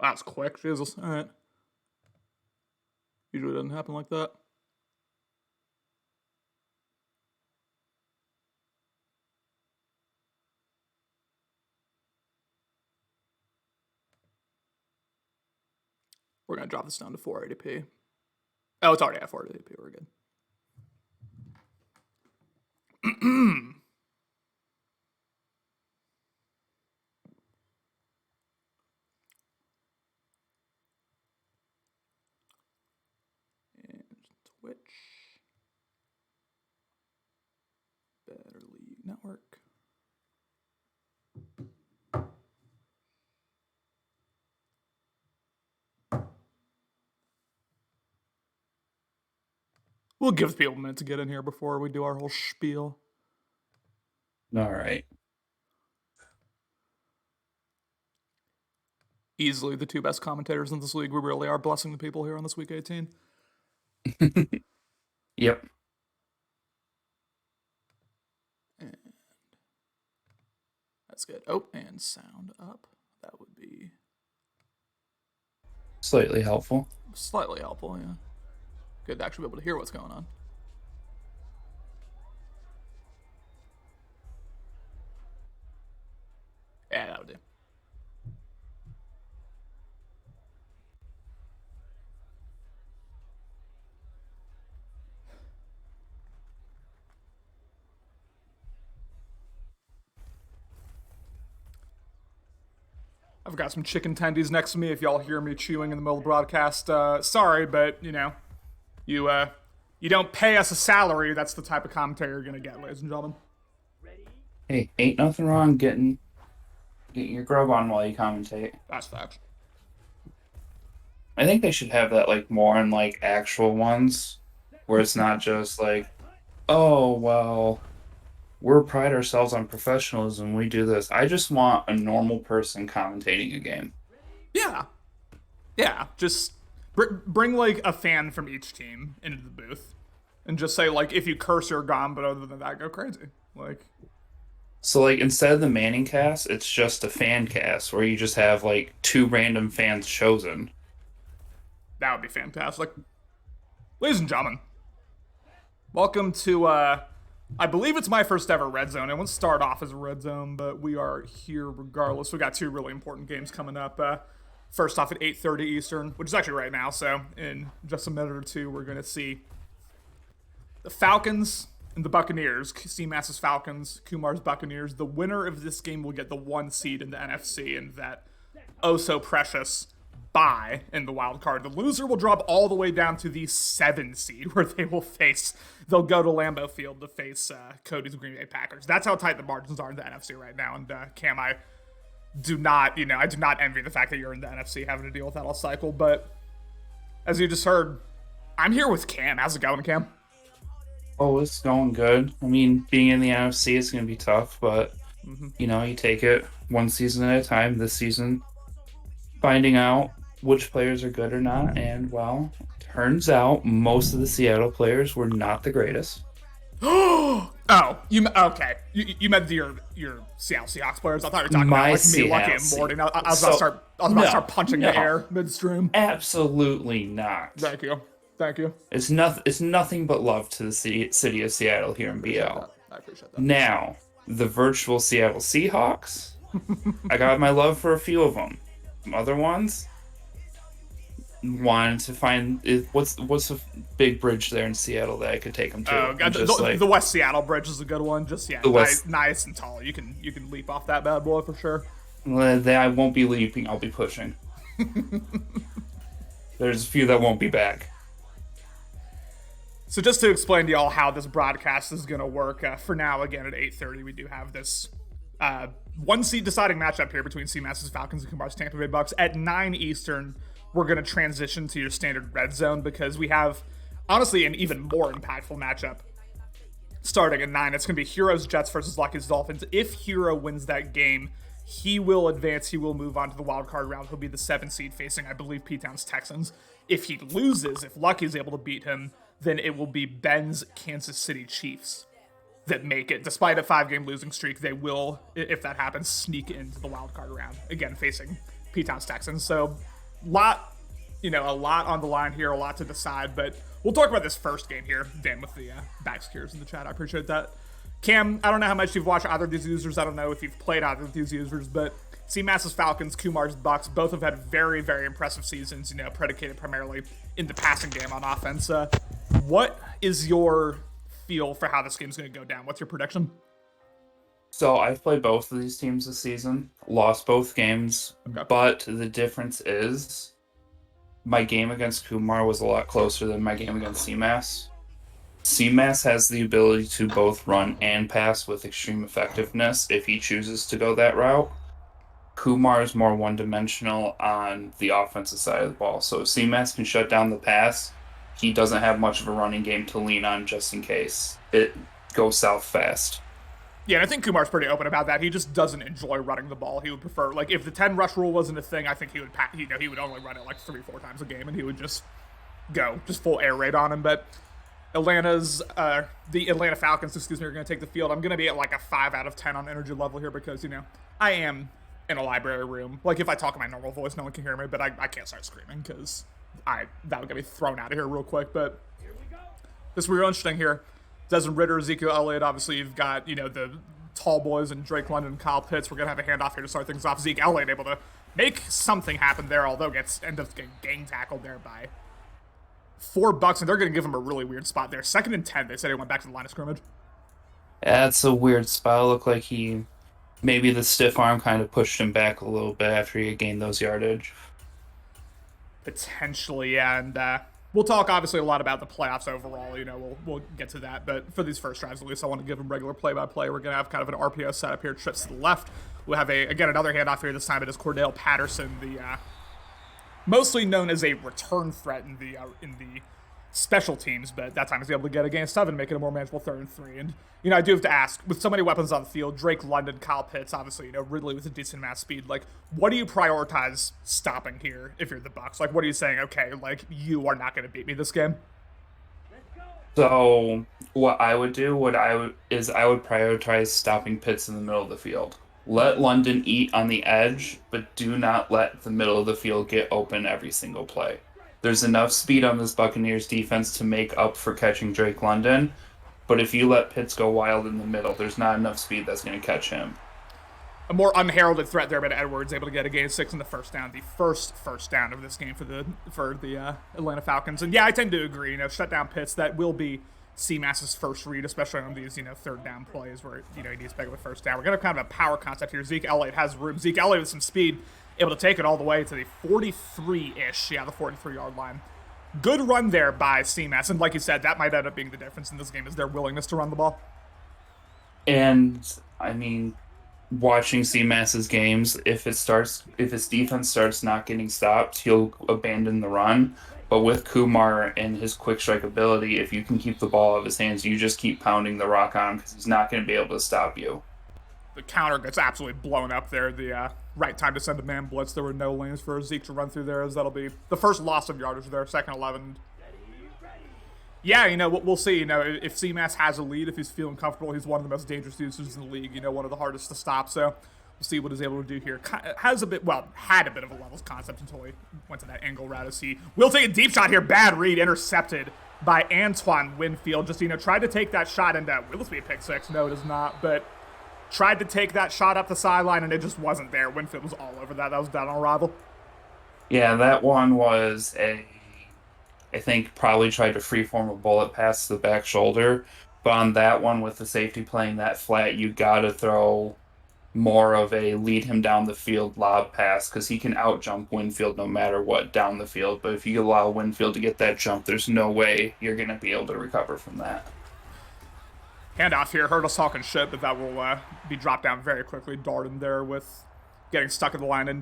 That's quick. Jesus. All right. Usually doesn't happen like that. We're going to drop this down to 480p. Oh, it's already at 480p. We're good. And Twitch. Better League Network. We'll give people a minute to get in here before we do our whole spiel. All right. Easily the two best commentators in this league. We really are blessing the people here on this week 18. Yep. And that's good. Oh, and sound up. That would be Slightly helpful. slightly helpful, yeah. Good to actually be able to hear what's going on. Yeah, that would do. I've got some chicken tendies next to me. If y'all hear me chewing in the middle of the broadcast, sorry, but you don't pay us a salary. That's the type of commentary you're gonna get, ladies and gentlemen. Hey, ain't nothing wrong getting your grub on while you commentate. That's facts. I think they should have that like more in like actual ones, where it's not just like, oh well, we're pride ourselves on professionalism. We do this. I just want a normal person commentating a game. Yeah. Just bring like a fan from each team into the booth, and just say like, if you curse, you're gone. But other than that, go crazy. Like, So like instead of the Manning cast, it's just a fan cast where you just have like two random fans chosen. that would be fantastic. Ladies and gentlemen, welcome to I believe it's my first ever Red Zone. It won't start off as a Red Zone, but we are here regardless. We got two really important games coming up. First off at 8:30 Eastern, which is actually right now. So in just a minute or two, we're going to see the Falcons and the Buccaneers. CMAS's Falcons, Kumar's Buccaneers. The winner of this game will get the 1 seed in the NFC and that oh so precious bye in the wild card. The loser will drop all the way down to the 7 seed where they'll go to Lambeau Field to face Cody's Green Bay Packers. That's how tight the margins are in the NFC right now. And Cam, I do not envy the fact that you're in the NFC having to deal with that all cycle. But as you just heard, I'm here with Cam. How's it going, Cam? Oh, it's going good. I mean, being in the NFC is going to be tough, but you take it one season at a time. This season, finding out which players are good or not, and well, turns out most of the Seattle players were not the greatest. Oh, okay? You meant your Seattle Seahawks players. I thought you were talking about like me, Lucky, and Morty. I was about to start punching the air midstream. Absolutely not. Thank you. It's nothing but love to the city of Seattle here in BL. I appreciate that. Now, the virtual Seattle Seahawks, I got my love for a few of them. Other ones, wanted to find what's a big bridge there in Seattle that I could take them to. Oh god, the West Seattle Bridge is a good one. Just nice and tall. You can leap off that bad boy for sure. I won't be leaping. I'll be pushing. There's a few that won't be back. So just to explain to y'all how this broadcast is going to work, for now, again, at 8:30, we do have this 1 seed deciding matchup here between CMAS's Falcons and Kumar's Tampa Bay Bucks. At 9 Eastern, we're going to transition to your standard Red Zone because we have, honestly, an even more impactful matchup starting at 9. It's going to be Heroes Jets versus Lucky's Dolphins. If Hero wins that game, he will advance. He will move on to the wild card round. He'll be the 7 seed facing, I believe, P-Town's Texans. If he loses, if Lucky's able to beat him, then it will be Ben's Kansas City Chiefs that make it. Despite a 5-game losing streak, they will, if that happens, sneak into the wild card round, again, facing P-Town's Texans. So A lot on the line here, a lot to decide. But we'll talk about this first game here, Dan, with the back secures in the chat. I appreciate that. Cam, I don't know how much you've watched either of these users. I don't know if you've played either of these users, but CMAS's Falcons, Kumar's Bucks, both have had very, very impressive seasons, predicated primarily in the passing game on offense. What is your feel for how this game's going to go down? What's your prediction? So I've played both of these teams this season, lost both games, but the difference is my game against Kumar was a lot closer than my game against CMAS. CMAS has the ability to both run and pass with extreme effectiveness if he chooses to go that route. Kumar is more one-dimensional on the offensive side of the ball. So if CMAS can shut down the pass, he doesn't have much of a running game to lean on just in case it goes south fast. Yeah, and I think Kumar's pretty open about that. He just doesn't enjoy running the ball. He would prefer, like, if the 10 rush rule wasn't a thing, I think he would only run it like 3-4 times a game, and he would just go, just full air raid on him. But the Atlanta Falcons, are going to take the field. I'm going to be at like a 5 out of 10 on energy level here because, I am in a library room. Like, if I talk in my normal voice, no one can hear me, but I can't start screaming because that would get me thrown out of here real quick. But this is real interesting here. Desmond Ridder, Ezekiel Elliott, obviously you've got, the tall boys and Drake London and Kyle Pitts. We're going to have a handoff here to start things off. Zeke Elliott able to make something happen there, although ends up getting gang tackled there by 4 Bucks, and they're going to give him a really weird spot there. 2nd and 10, they said he went back to the line of scrimmage. Yeah, it's a weird spot. It looked like maybe the stiff arm kind of pushed him back a little bit after he gained those yardage. Potentially, yeah, and we'll talk obviously a lot about the playoffs overall. We'll get to that, but for these first drives, at least, I want to give them regular play-by-play. We're going to have kind of an RPO setup here. Trips to the left. We'll have another handoff here. This time it is Cordell Patterson, the mostly known as a return threat in the special teams, but that time he's able to get a gain of 7, make it a more manageable 3rd and 3. And I do have to ask, with so many weapons on the field, Drake London, Kyle Pitts, obviously, Ridley with a decent amount of speed, like, what do you prioritize stopping here if you're the Bucks? Like, what are you saying? Okay, like, you are not going to beat me this game. So what I would do, I would prioritize stopping Pitts in the middle of the field. Let London eat on the edge, but do not let the middle of the field get open every single play. There's enough speed on this Buccaneers defense to make up for catching Drake London, but if you let Pitts go wild in the middle, there's not enough speed that's going to catch him. A more unheralded threat there by Edwards, able to get a gain of 6 in the first down, the first down of this game for the Atlanta Falcons. And yeah, I tend to agree. Shut down Pitts, that will be CMAS's first read, especially on these 3rd down plays where he needs to pick up a first down. We're gonna have kind of a power concept here. Zeke Elliott has room. Zeke Elliott with some speed, able to take it all the way to the 43-ish, the 43-yard line. Good run there by CMAS, and like you said, that might end up being the difference in this game is their willingness to run the ball. And I mean, watching CMAS's games, if his defense starts not getting stopped, he'll abandon the run. But with Kumar and his quick strike ability, if you can keep the ball out of his hands, you just keep pounding the rock on him because he's not going to be able to stop you. The counter gets absolutely blown up there. The right time to send a man blitz. There were no lanes for Zeke to run through there, as that'll be the first loss of yardage there, 2nd 11. Yeah, we'll see. If CMAS has a lead, if he's feeling comfortable, he's one of the most dangerous users in the league. One of the hardest to stop. So we'll see what he's able to do here. Had a bit of a levels concept until he went to that angle route as he will take a deep shot here. Bad read, intercepted by Antoine Winfield. Just, tried to take that shot and will this be a pick 6? No, it is not, but tried to take that shot up the sideline and it just wasn't there. Winfield was all over that. That was down on arrival. Yeah, that one was I think probably tried to freeform a bullet pass to the back shoulder. But on that one, with the safety playing that flat, you got to throw more of a lead him down the field lob pass because he can out-jump Winfield no matter what down the field. But if you allow Winfield to get that jump, there's no way you're going to be able to recover from that. Handoff here. Heard us talking shit, but that will be dropped down very quickly. Darden there with getting stuck in the line. And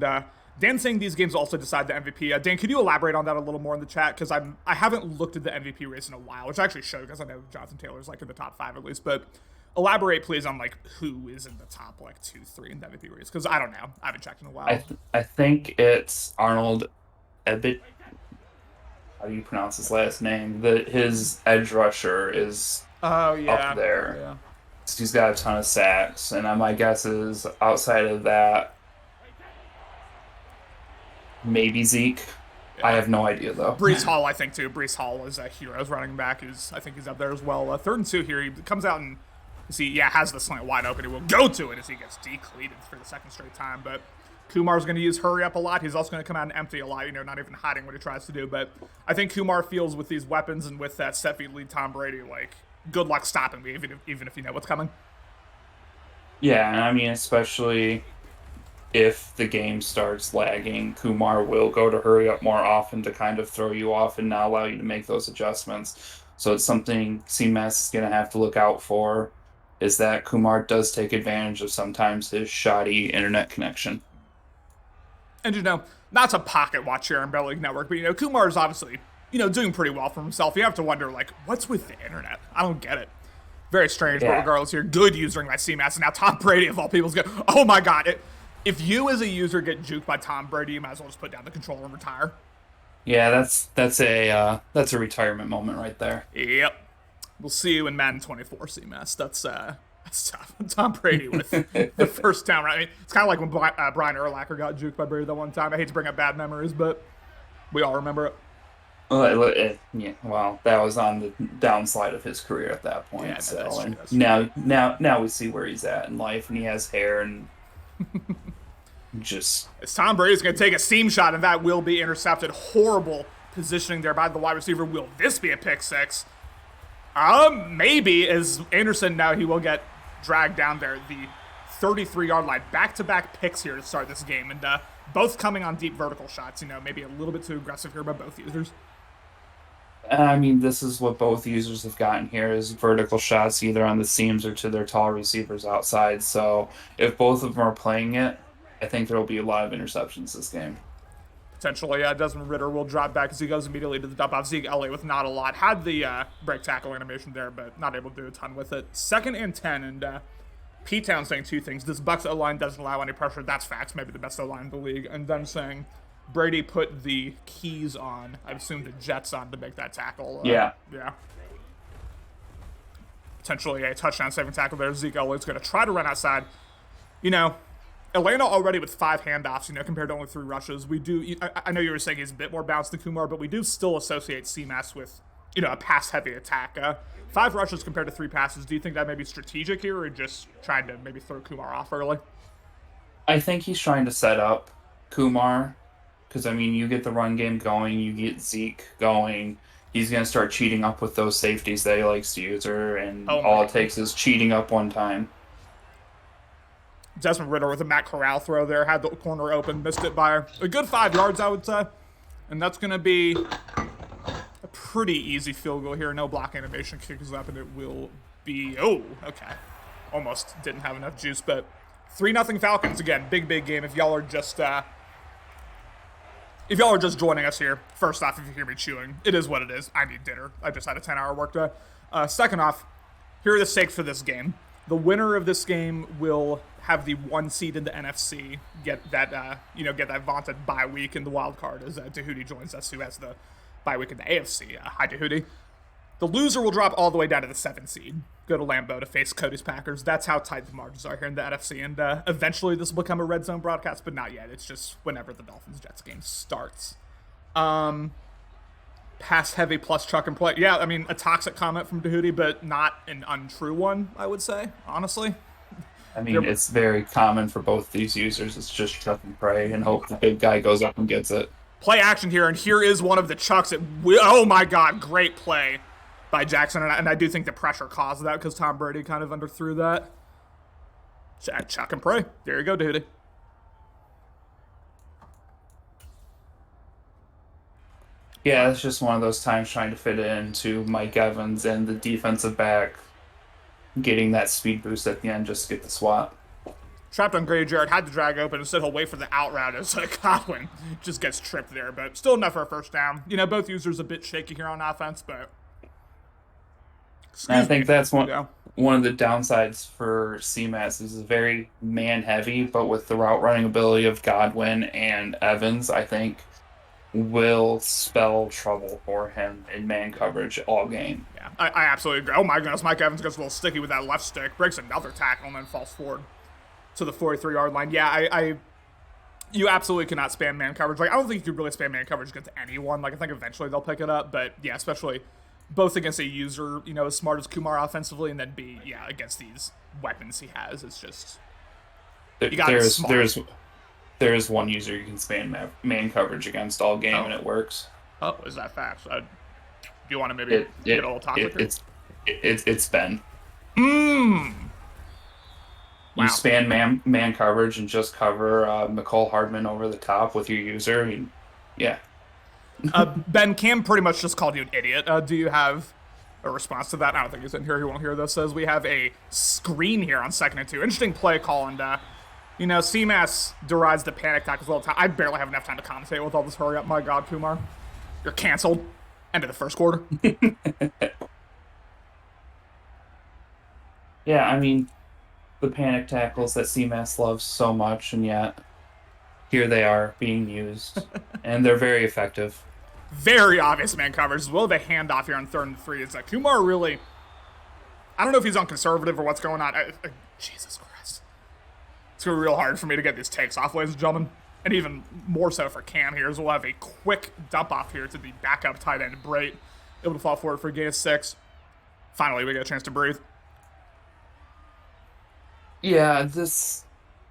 Dan saying these games also decide the MVP. Dan, could you elaborate on that a little more in the chat? Because I haven't looked at the MVP race in a while, which I actually should because I know Jonathan Taylor's like in the top 5 at least. But elaborate, please, on like who is in the top 2, 3 in the MVP race, because I don't know. I haven't checked in a while. I think it's Arnold Ebit. How do you pronounce his last name? His edge rusher is up there. Yeah. He's got a ton of sacks, and my guess is outside of that, maybe Zeke. I have no idea though. Brees Hall, I think, too. Brees Hall is a Heroes running back. I think he's up there as well. 3rd and 2 here. He comes out and has the slant wide open. He will go to it as he gets decleated for the 2nd straight time. But Kumar's going to use hurry up a lot. He's also going to come out and empty a lot, not even hiding what he tries to do. But I think Kumar feels with these weapons and with that set feet lead Tom Brady, like, good luck stopping me, even if you know what's coming. Yeah, and I mean, especially if the game starts lagging, Kumar will go to hurry up more often to kind of throw you off and not allow you to make those adjustments. So it's something CMAS is going to have to look out for, is that Kumar does take advantage of sometimes his shoddy internet connection. And, not to pocket watch here on Bell League Network, but, Kumar is obviously, doing pretty well for himself. You have to wonder, like, what's with the internet? I don't get it. Very strange, but regardless here, good using that CMAS. And now Tom Brady, of all people, is going, oh my God. If you as a user get juked by Tom Brady, you might as well just put down the controller and retire. Yeah, that's a retirement moment right there. Yep. We'll see you in Madden 24 CMAS. That's tough. Tom Brady with the first down, right? I mean, it's kind of like when Brian Urlacher got juked by Brady that one time. I hate to bring up bad memories, but we all remember it. Well, that was on the downslide of his career at that point. Yeah, so that's true. now we see where he's at in life, and he has hair and just. As Tom Brady's going to take a seam shot, and that will be intercepted. Horrible positioning there by the wide receiver. Will this be a pick six? Maybe. As Anderson now, he will get dragged down there. The 33-yard line. Back-to-back picks here to start this game, and both coming on deep vertical shots. Maybe a little bit too aggressive here by both users. I mean, this is what both users have gotten here, is vertical shots either on the seams or to their tall receivers outside. So if both of them are playing it, I think there will be a lot of interceptions this game. Potentially, Desmond Ridder will drop back as he goes immediately to the dump off. Zeke Elliott with not a lot. Had the break tackle animation there, but not able to do a ton with it. 2nd and 10, and P-Town saying 2 things. This Bucs O-line doesn't allow any pressure. That's facts. Maybe the best O-line in the league. And then saying Brady put the keys on, I assume the Jets on to make that tackle. Yeah. Potentially a touchdown saving tackle there. Zeke Elliott's going to try to run outside. Atlanta already with 5 handoffs, compared to only 3 rushes. We do, I know you were saying he's a bit more balanced than Kumar, but we do still associate CMAS with, a pass-heavy attack. 5 rushes compared to 3 passes. Do you think that may be strategic here, or just trying to maybe throw Kumar off early? I think he's trying to set up Kumar. Because, I mean, you get the run game going, you get Zeke going, he's going to start cheating up with those safeties that he likes to use, and all it takes is cheating up one time. Desmond Ridder with a Matt Corral throw there, had the corner open, missed it by a good 5 yards, I would say. And that's going to be a pretty easy field goal here. No block animation kicks up, and it will be, okay. Almost didn't have enough juice, but 3-0 Falcons. Again, big game. If y'all are just joining us here, first off, if you hear me chewing, it is what it is. I need dinner. I just had a 10-hour workday. Second off, here are the stakes for this game. The winner of this game will have the 1 seed in the NFC, get that vaunted bye week in the wild card as Tahuti joins us, who has the bye week in the AFC. Hi, Tahuti. The loser will drop all the way down to the 7th seed, go to Lambeau to face Cody's Packers. That's how tight the margins are here in the NFC, and eventually this will become a Red Zone broadcast, but not yet. It's just whenever the Dolphins-Jets game starts. Pass-heavy plus chuck and play. Yeah, I mean, a toxic comment from Tahuti, but not an untrue one, I would say, honestly. I mean, it's very common for both these users. It's just chuck and pray and hope the big guy goes up and gets it. Play action here, and here is one of the chucks. Oh, my God, great play by Jackson, and I do think the pressure caused that because Tom Brady kind of underthrew that. Chuck and pray. There you go, Tahuti. Yeah, it's just one of those times trying to fit it into Mike Evans and the defensive back getting that speed boost at the end just to get the swat. Trapped on Grady Jarrett, had to drag open. Instead, he'll wait for the out route as Godwin just gets tripped there. But still enough for a first down. Both users a bit shaky here on offense, but... I think that's one of the downsides for CMAS is very man-heavy, but with the route running ability of Godwin and Evans, I think will spell trouble for him in man coverage all game. Yeah, I absolutely agree. Oh my goodness, Mike Evans gets a little sticky with that left stick, breaks another tackle, and then falls forward to the 43-yard line. Yeah, You absolutely cannot spam man coverage. Like, I don't think you could really spam man coverage against anyone. Like, I think eventually they'll pick it up, but yeah, especially both against a user, you know, as smart as Kumar offensively, and then B, yeah, against these weapons he has. It's just you got to be smart. There is one user you can spam man coverage against all game, and it works. Oh, is that fast? Do you want to maybe get a little toxic? It's Ben. Wow. You spam man coverage and just cover McCall Hardman over the top with your user. Yeah. Ben, Cam pretty much just called you an idiot. Do you have a response to that? I don't think he's in here. He won't hear this. Says we have a screen here on 2nd and 2. Interesting play call, and you know, CMAS derides the panic tackles all the time. I barely have enough time to commentate with all this hurry up. My God, Kumar, you're canceled. End of the first quarter. Yeah, I mean, the panic tackles that CMAS loves so much, and yet here they are being used, and they're very effective. Very obvious man coverage, as well as a handoff here on 3rd and 3. It's Kumar really, I don't know if he's on conservative or what's going on. Jesus Christ. It's going to be real hard for me to get these takes off, ladies and gentlemen. And even more so for Cam here, as we'll have a quick dump off here to the backup tight end, Brait. Able to fall forward for a gain of 6. Finally, we get a chance to breathe. Yeah,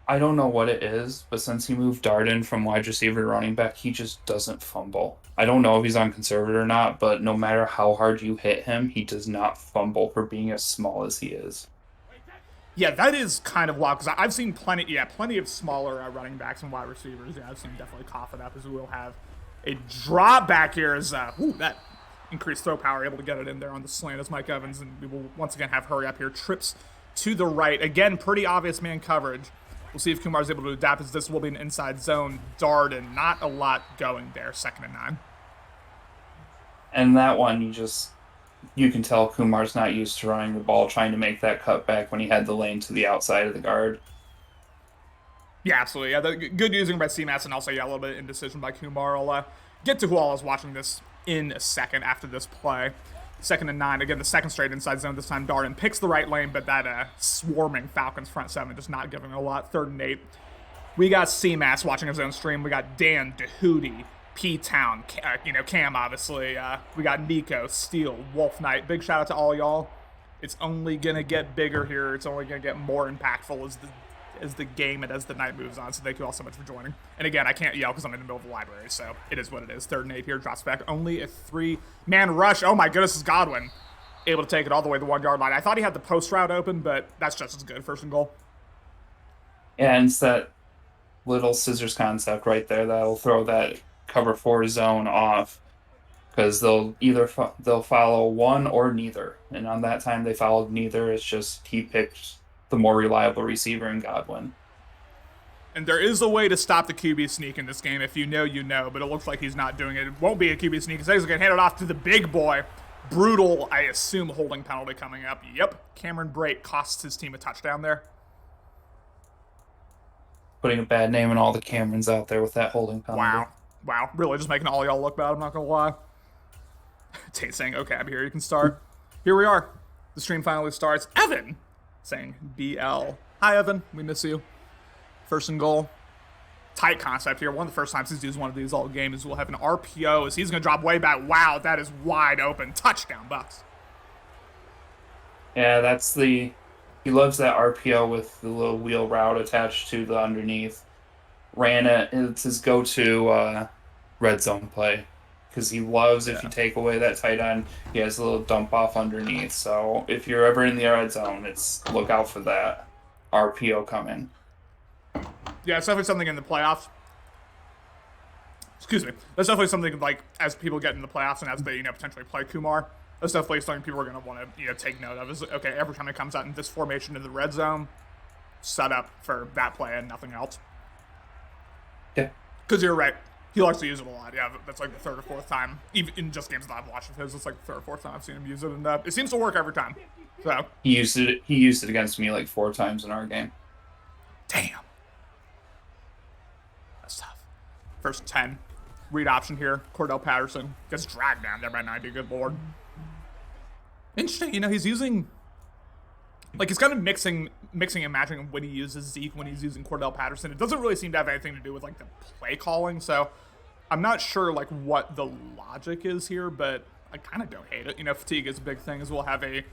I don't know what it is, but since he moved Darden from wide receiver to running back, he just doesn't fumble. I don't know if he's on conservative or not, but no matter how hard you hit him, he does not fumble for being as small as he is. Yeah, that is kind of wild, because I've seen plenty of smaller running backs and wide receivers. Yeah, I've seen definitely cough it up, as we will have a drop back here as, that increased throw power, able to get it in there on the slant as Mike Evans, and we will once again have hurry up here. Trips to the right. Again, pretty obvious man coverage. We'll see if Kumar's able to adapt, as this will be an inside zone dart, and not a lot going there, 2nd and 9. And that one, you can tell Kumar's not used to running the ball, trying to make that cut back when he had the lane to the outside of the guard. Yeah, absolutely. Yeah, good using by CMAS, and also, yeah, a little bit of indecision by Kumar. I'll get to who all is watching this in a second after this play. 2nd and 9. Again, the second straight inside zone. This time, Darden picks the right lane, but that swarming Falcons front 7 just not giving a lot. 3rd and 8. We got CMAS watching his own stream. We got Dan, DeHootie, P-Town, Cam, obviously. We got Nico, Steele, Wolf Knight. Big shout out to all y'all. It's only going to get bigger here. It's only going to get more impactful as the game and as the night moves on. So thank you all so much for joining. And again, I can't yell because I'm in the middle of the library, so it is what it is. 3rd and 8 here, drops back. Only a 3-man rush. Oh my goodness, is Godwin able to take it all the way to the 1 yard line. I thought he had the post route open, but that's just as good. 1st and goal. Yeah, and it's that little scissors concept right there that'll throw that cover 4 zone off, because they'll follow one or neither, and on that time they followed neither. It's just he picked the more reliable receiver in Godwin. And there is a way to stop the QB sneak in this game. If you know, you know, but it looks like he's not doing it. It won't be a QB sneak. He's going to hand it off to the big boy. Brutal, I assume, holding penalty coming up. Yep, Cameron Brait costs his team a touchdown there. Putting a bad name on all the Camerons out there with that holding penalty. Wow, really just making all y'all look bad, I'm not going to lie. Tate saying, okay, I'm here, you can start. Here we are. The stream finally starts. Evan saying BL. Hi, Evan. We miss you. 1st and goal. Tight concept here. One of the first times he's used one of these all game is we'll have an RPO as he's going to drop way back. Wow, that is wide open. Touchdown, Bucks. Yeah, he loves that RPO with the little wheel route attached to the underneath. Ran it. It's his go-to red zone play, because he loves if you take away that tight end, he has a little dump off underneath. So if you're ever in the red zone, look out for that RPO coming. Yeah, it's definitely something in the playoffs. Excuse me. That's definitely something, like, as people get in the playoffs and as they, potentially play Kumar, that's definitely something people are going to want to, take note of. Is, okay, every time it comes out in this formation in the red zone, set up for that play and nothing else. Yeah. Because you're right. He likes to use it a lot. Yeah, that's like the 3rd or 4th time. Even in just games that I've watched of his, it's like the 3rd or 4th time I've seen him use it, and it seems to work every time. So he used it against me like 4 times in our game. Damn. That's tough. 1st 10. Read option here. Cordell Patterson gets dragged down there by 90. Good lord. Interesting. He's using, like, he's kind of mixing mixing and matching when he uses Zeke, when he's using Cordell Patterson. It doesn't really seem to have anything to do with, like, the play calling, so I'm not sure, like, what the logic is here, but I kind of don't hate it. You know, fatigue is a big thing, as we'll have a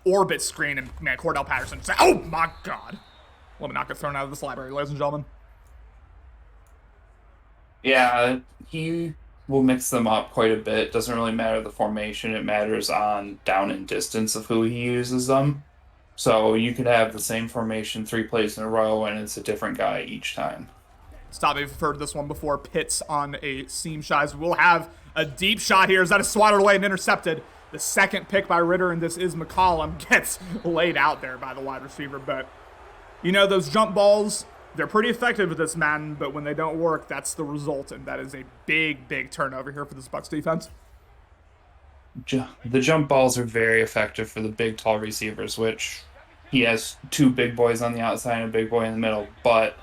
orbit screen, and, man, Cordell Patterson, oh, my God. Let me not get thrown out of this library, ladies and gentlemen. Yeah, he will mix them up quite a bit. Doesn't really matter the formation. It matters on down and distance of who he uses them. So you could have the same formation 3 plays in a row, and it's a different guy each time. Stop me if you've heard this one before. Pitts on a seam shot. We'll have a deep shot here. Is that a swatted away and intercepted? The second pick by Ritter, and this is McCollum, gets laid out there by the wide receiver. But, you know, those jump balls, they're pretty effective with this man, but when they don't work, that's the result, and that is a big, big turnover here for this Bucs defense. The jump balls are very effective for the big, tall receivers, which he has 2 big boys on the outside and a big boy in the middle, but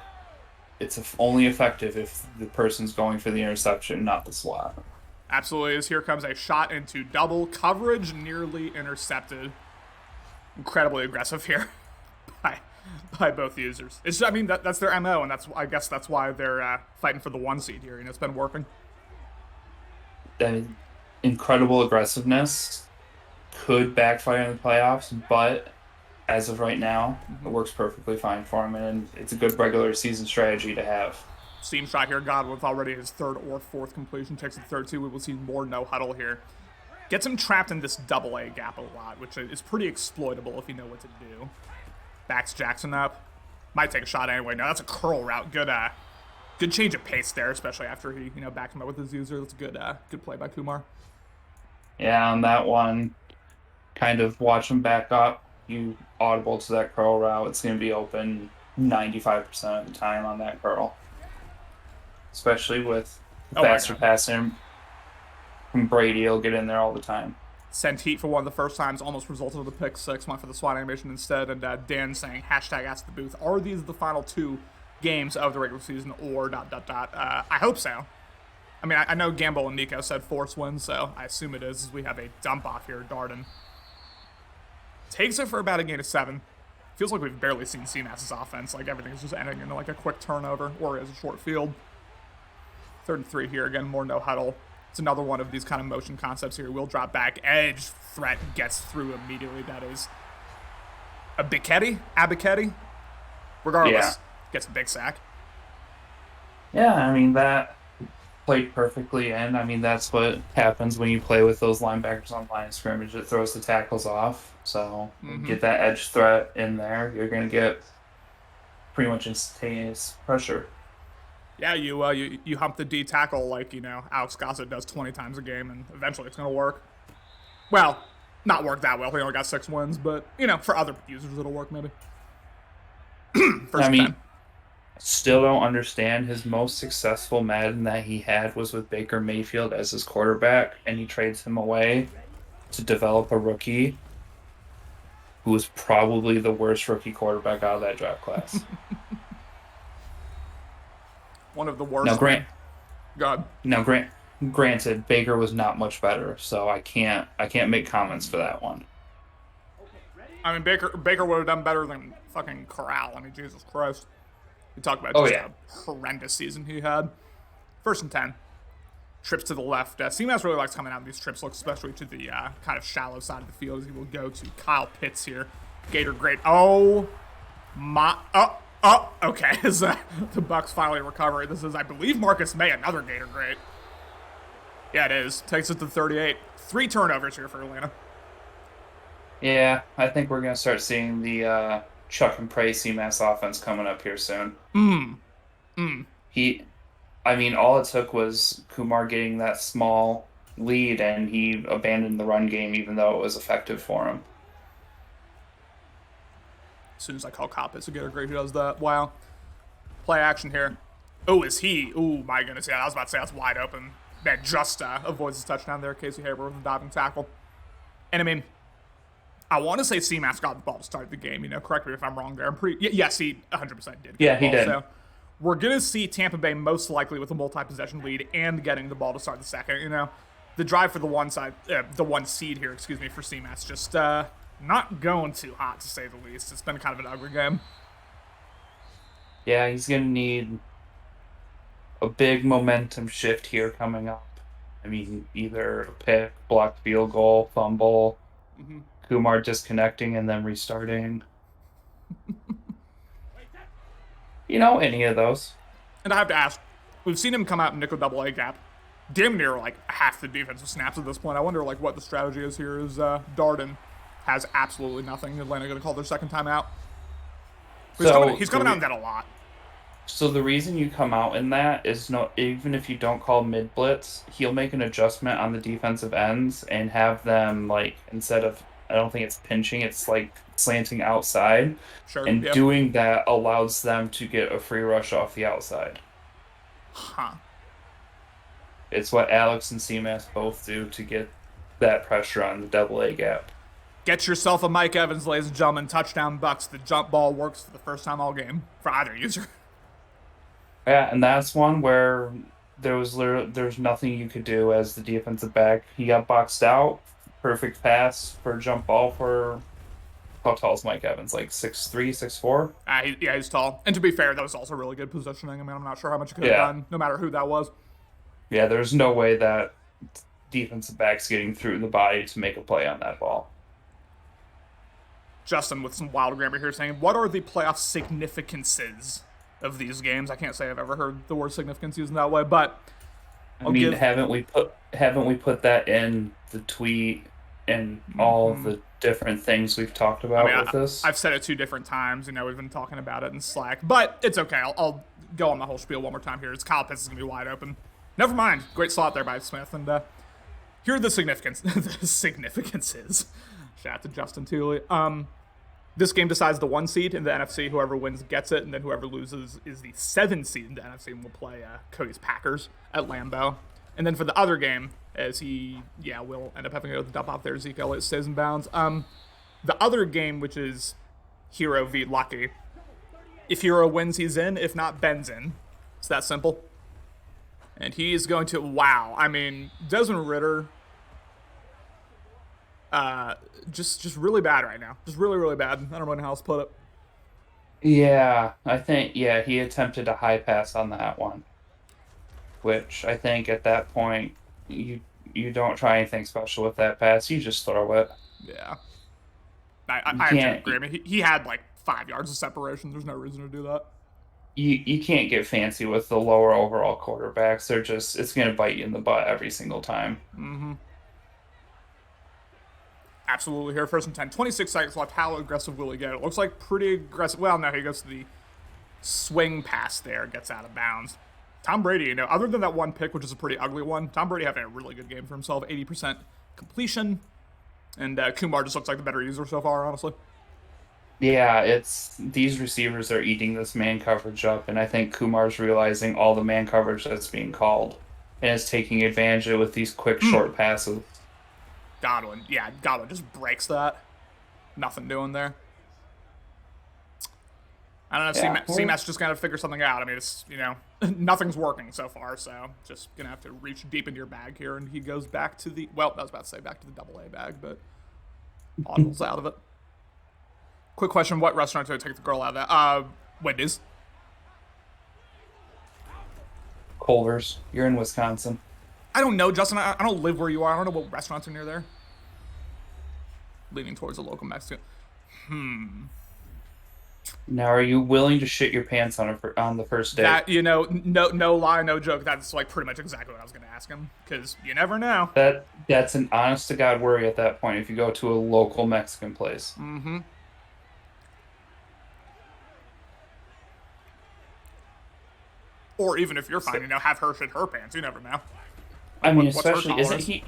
it's only effective if the person's going for the interception, not the slot. Absolutely is. Here comes a shot into double coverage, nearly intercepted. Incredibly aggressive here by both users. I mean, that's their MO, and I guess that's why they're fighting for the 1 seed here. You know, it's been working. That incredible aggressiveness could backfire in the playoffs, but as of right now, it works perfectly fine for him, and it's a good regular season strategy to have. Seam shot here, Godwin with already his 3rd or 4th completion. Takes the 3rd, too. We will see more no huddle here. Gets him trapped in this double A gap a lot, which is pretty exploitable if you know what to do. Backs Jackson up. Might take a shot anyway. No, that's a curl route. Good change of pace there, especially after he, backed him up with his user. That's a good play by Kumar. Yeah, on that one, kind of watch him back up. You audible to that curl route. It's going to be open 95% of the time on that curl. Especially with faster passing from Brady, he'll get in there all the time. Sent heat for one of the first times, almost resulted in the pick 6, went for the SWAT animation instead, and Dan saying, #ask the booth. Are these the final 2 games of the regular season, or ... I hope so. I mean, I know Gamble and Nico said Force wins, so I assume it is, as we have a dump off here. Darden takes it for about a gain of 7. Feels like we've barely seen CMAS's offense. Like, everything's just ending in, like, a quick turnover, or as a short field. 3rd and 3 here. Again, more no huddle. It's another one of these kind of motion concepts here. We'll drop back. Edge threat gets through immediately. That is Abichetti. Regardless, gets a big sack. Yeah, I mean, that played perfectly in. I mean, that's what happens when you play with those linebackers on line of scrimmage. It throws the tackles off. So get that edge threat in there. You're going to get pretty much instantaneous pressure. Yeah, you hump the D tackle like, Alex Gossett does 20 times a game, and eventually it's going to work. Well, not work that well. He only got 6 wins, but, for other users it'll work maybe. I mean, still don't understand. His most successful Madden that he had was with Baker Mayfield as his quarterback, and he trades him away to develop a rookie who was probably the worst rookie quarterback out of that draft class. One of the worst. Granted, Baker was not much better, so I can't make comments for that one. I mean, Baker would have done better than fucking Corral. I mean, Jesus Christ. We talked about a horrendous season he had. 1st and 10. Trips to the left. CMAS really likes coming out in these trips, especially to the kind of shallow side of the field, as he will go to Kyle Pitts here. Gator great. Oh, my. Okay. The Bucs finally recover. This is, I believe, Marcus May, another Gator great. Yeah, it is. Takes it to 38. 3 turnovers here for Atlanta. Yeah, I think we're going to start seeing the Chuck and Pray CMAS offense coming up here soon. All it took was Kumar getting that small lead, and he abandoned the run game, even though it was effective for him. As soon as I call Cop, it's a Gator great who does that. Wow. Play action here. Oh, is he? Oh, my goodness. Yeah, I was about to say that's wide open. That just avoids his touchdown there. Casey Haber with a diving tackle. And, I mean, I want to say CMAS got the ball to start the game. Correct me if I'm wrong there. Yes, he 100% did. Yeah, he did. So we're going to see Tampa Bay most likely with a multi-possession lead and getting the ball to start the second. The drive for the 1 seed here, for CMAS just not going too hot, to say the least. It's been kind of an ugly game. Yeah, he's going to need a big momentum shift here coming up. I mean, either a pick, blocked field goal, fumble, Kumar disconnecting and then restarting. Any of those. And I have to ask, we've seen him come out in nickel double A gap, damn near like half the defensive snaps at this point. I wonder like what the strategy is here. Is Darden has absolutely nothing. Atlanta going to call their second timeout. He's coming out in that a lot. So the reason you come out in that is even if you don't call mid blitz, he'll make an adjustment on the defensive ends and have them like instead of I don't think it's pinching, it's like slanting outside. Sure. And doing that allows them to get a free rush off the outside. Huh. It's what Alex and CMAS both do to get that pressure on the double A gap. Get yourself a Mike Evans, ladies and gentlemen. Touchdown Bucks. The jump ball works for the first time all game for either user. Yeah, and that's one where there's nothing you could do as the defensive back. He got boxed out. Perfect pass for a jump ball for how tall is Mike Evans? Like 6'3", 6'4"? He's tall. And to be fair, that was also really good positioning. I mean, I'm not sure how much you could have done, no matter who that was. Yeah, there's no way that defensive back's getting through the body to make a play on that ball. Justin with some wild grammar here saying, what are the playoff significances of these games? I can't say I've ever heard the word significance used in that way, but haven't we put that in the tweet and all the different things we've talked about with this? I've said it 2 different times. We've been talking about it in Slack, but it's okay. I'll go on the whole spiel one more time here. It's Kyle Pitts is going to be wide open. Never mind. Great slot there by Smith. And here are the significances. Shout out to Justin Tooley. This game decides the 1 seed in the NFC. Whoever wins gets it, and then whoever loses is the 7 seed in the NFC, and will play Cody's Packers at Lambeau. And then for the other game, as he, will end up having to go to the dump off there, Zeke Elliott stays in bounds. The other game, which is Hero v. Lucky, if Hero wins, he's in. If not, Ben's in. It's that simple. And he's going to, Desmond Ridder, just really bad right now. Just really, really bad. I don't know how else to put it. Yeah, I think, he attempted a high pass on that one. Which I think at that point, you don't try anything special with that pass. You just throw it. Yeah. I have to agree. I mean, he had like 5 yards of separation. There's no reason to do that. You can't get fancy with the lower overall quarterbacks. It's going to bite you in the butt every single time. Mm-hmm. Absolutely. Here, 1st and 10. 26 seconds left. How aggressive will he get? It looks like pretty aggressive. Well, no, he goes to the swing pass there. Gets out of bounds. Tom Brady, other than that one pick, which is a pretty ugly one, Tom Brady having a really good game for himself. 80% completion. And Kumar just looks like the better user so far, honestly. Yeah, these receivers are eating this man coverage up, and I think Kumar's realizing all the man coverage that's being called and is taking advantage of it with these quick, short passes. Godwin just breaks that. Nothing doing there. I don't know if CMAS just gotta figure something out. I mean, it's, nothing's working so far, so just gonna have to reach deep into your bag here, and he goes back to the, I was about to say back to the double A bag, but audibles out of it. Quick question, what restaurant do I take the girl out of that? Wendy's. Culver's. You're in Wisconsin. I don't know, Justin. I don't live where you are. I don't know what restaurants are near there. Leaning towards a local Mexican. Now, are you willing to shit your pants on the first date? That, no lie, no joke. That's like pretty much exactly what I was going to ask him, because you never know. That's an honest to God worry at that point if you go to a local Mexican place. Mm-hmm. Or even if you're fine, have her shit her pants. You never know. I mean, especially isn't he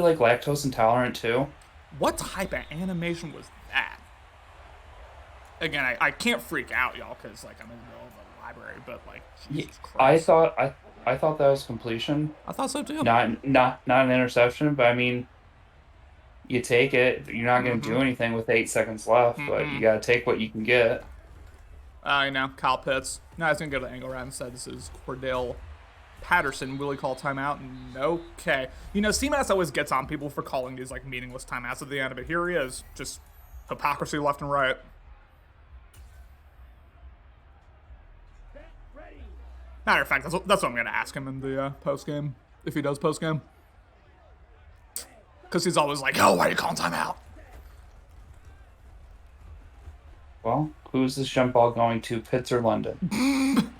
like lactose intolerant too? What type of animation was that? Again, I can't freak out, y'all, because like I'm in the middle of the library, but like Jesus Christ. I thought that was completion. I thought so too. Not an interception, but I mean, you take it. You're not going to do anything with 8 seconds left, but you got to take what you can get. Kyle Pitts. No, I was going to go to the angle route instead. This is Cordell Patterson, will he call timeout? Okay. You know, CMAS always gets on people for calling these, like, meaningless timeouts at the end of it. Here he is. Just hypocrisy left and right. Matter of fact, that's what I'm going to ask him in the post-game, if he does post-game. Because he's always like, oh, why are you calling timeout? Well, who's this jump ball going to, Pitts or London?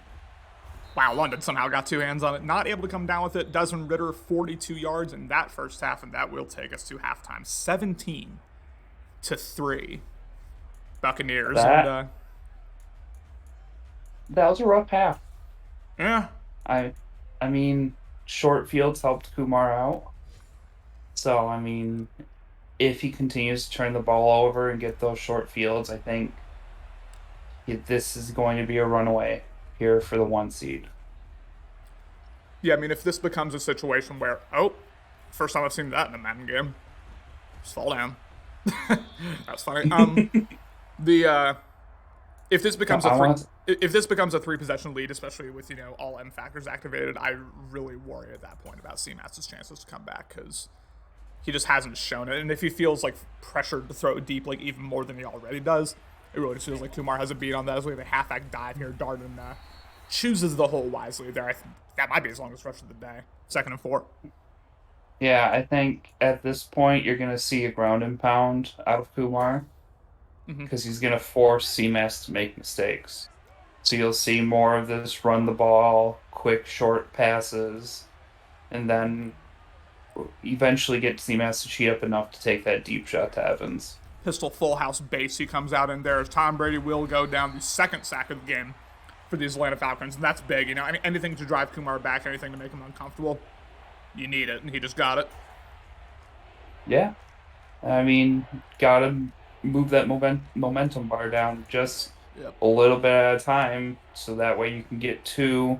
Wow, London somehow got two hands on it. Not able to come down with it. Desmond Ridder, 42 yards in that first half, and that will take us to halftime. 17-3. Buccaneers. That was a rough half. Yeah. I mean, short fields helped Kumar out. So, I mean, if he continues to turn the ball over and get those short fields, I think this is going to be a runaway here for the 1 seed. Yeah, I mean, if this becomes a situation where, oh, first time I've seen that in a Madden game. Just fall down. That's funny. If this becomes if this becomes a 3-possession lead, especially with, you know, all M factors activated, I really worry at that point about CMAS's chances to come back, because he just hasn't shown it. And if he feels like pressured to throw it deep, like even more than he already does, it really just feels like Kumar has a beat on that. As we have a halfback dive here. Darden chooses the hole wisely there. I think that might be his longest rush of the day. 2nd and 4. Yeah, I think at this point you're going to see a ground and pound out of Kumar because he's going to force CMAS to make mistakes. So you'll see more of this run the ball, quick short passes, and then eventually get CMAS to cheat up enough to take that deep shot to Evans. Pistol full house base. He comes out in there. Tom Brady will go down, the 2nd sack of the game for the Atlanta Falcons, and that's big. You know, anything to drive Kumar back, anything to make him uncomfortable, you need it, and he just got it. Yeah. I mean, gotta move that momentum bar down just a little bit at a time, so that way you can get to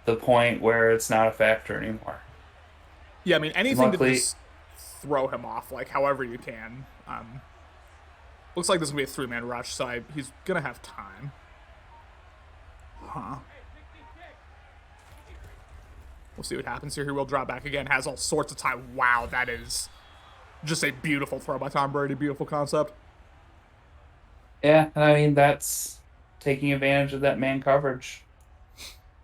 the point where it's not a factor anymore. Yeah, I mean, anything to just throw him off, like, however you can. Looks like this is going to be a 3-man rush, so he's going to have time. Huh. We'll see what happens here. He will drop back again. Has all sorts of time. Wow, that is just a beautiful throw by Tom Brady. Beautiful concept. Yeah, I mean, that's taking advantage of that man coverage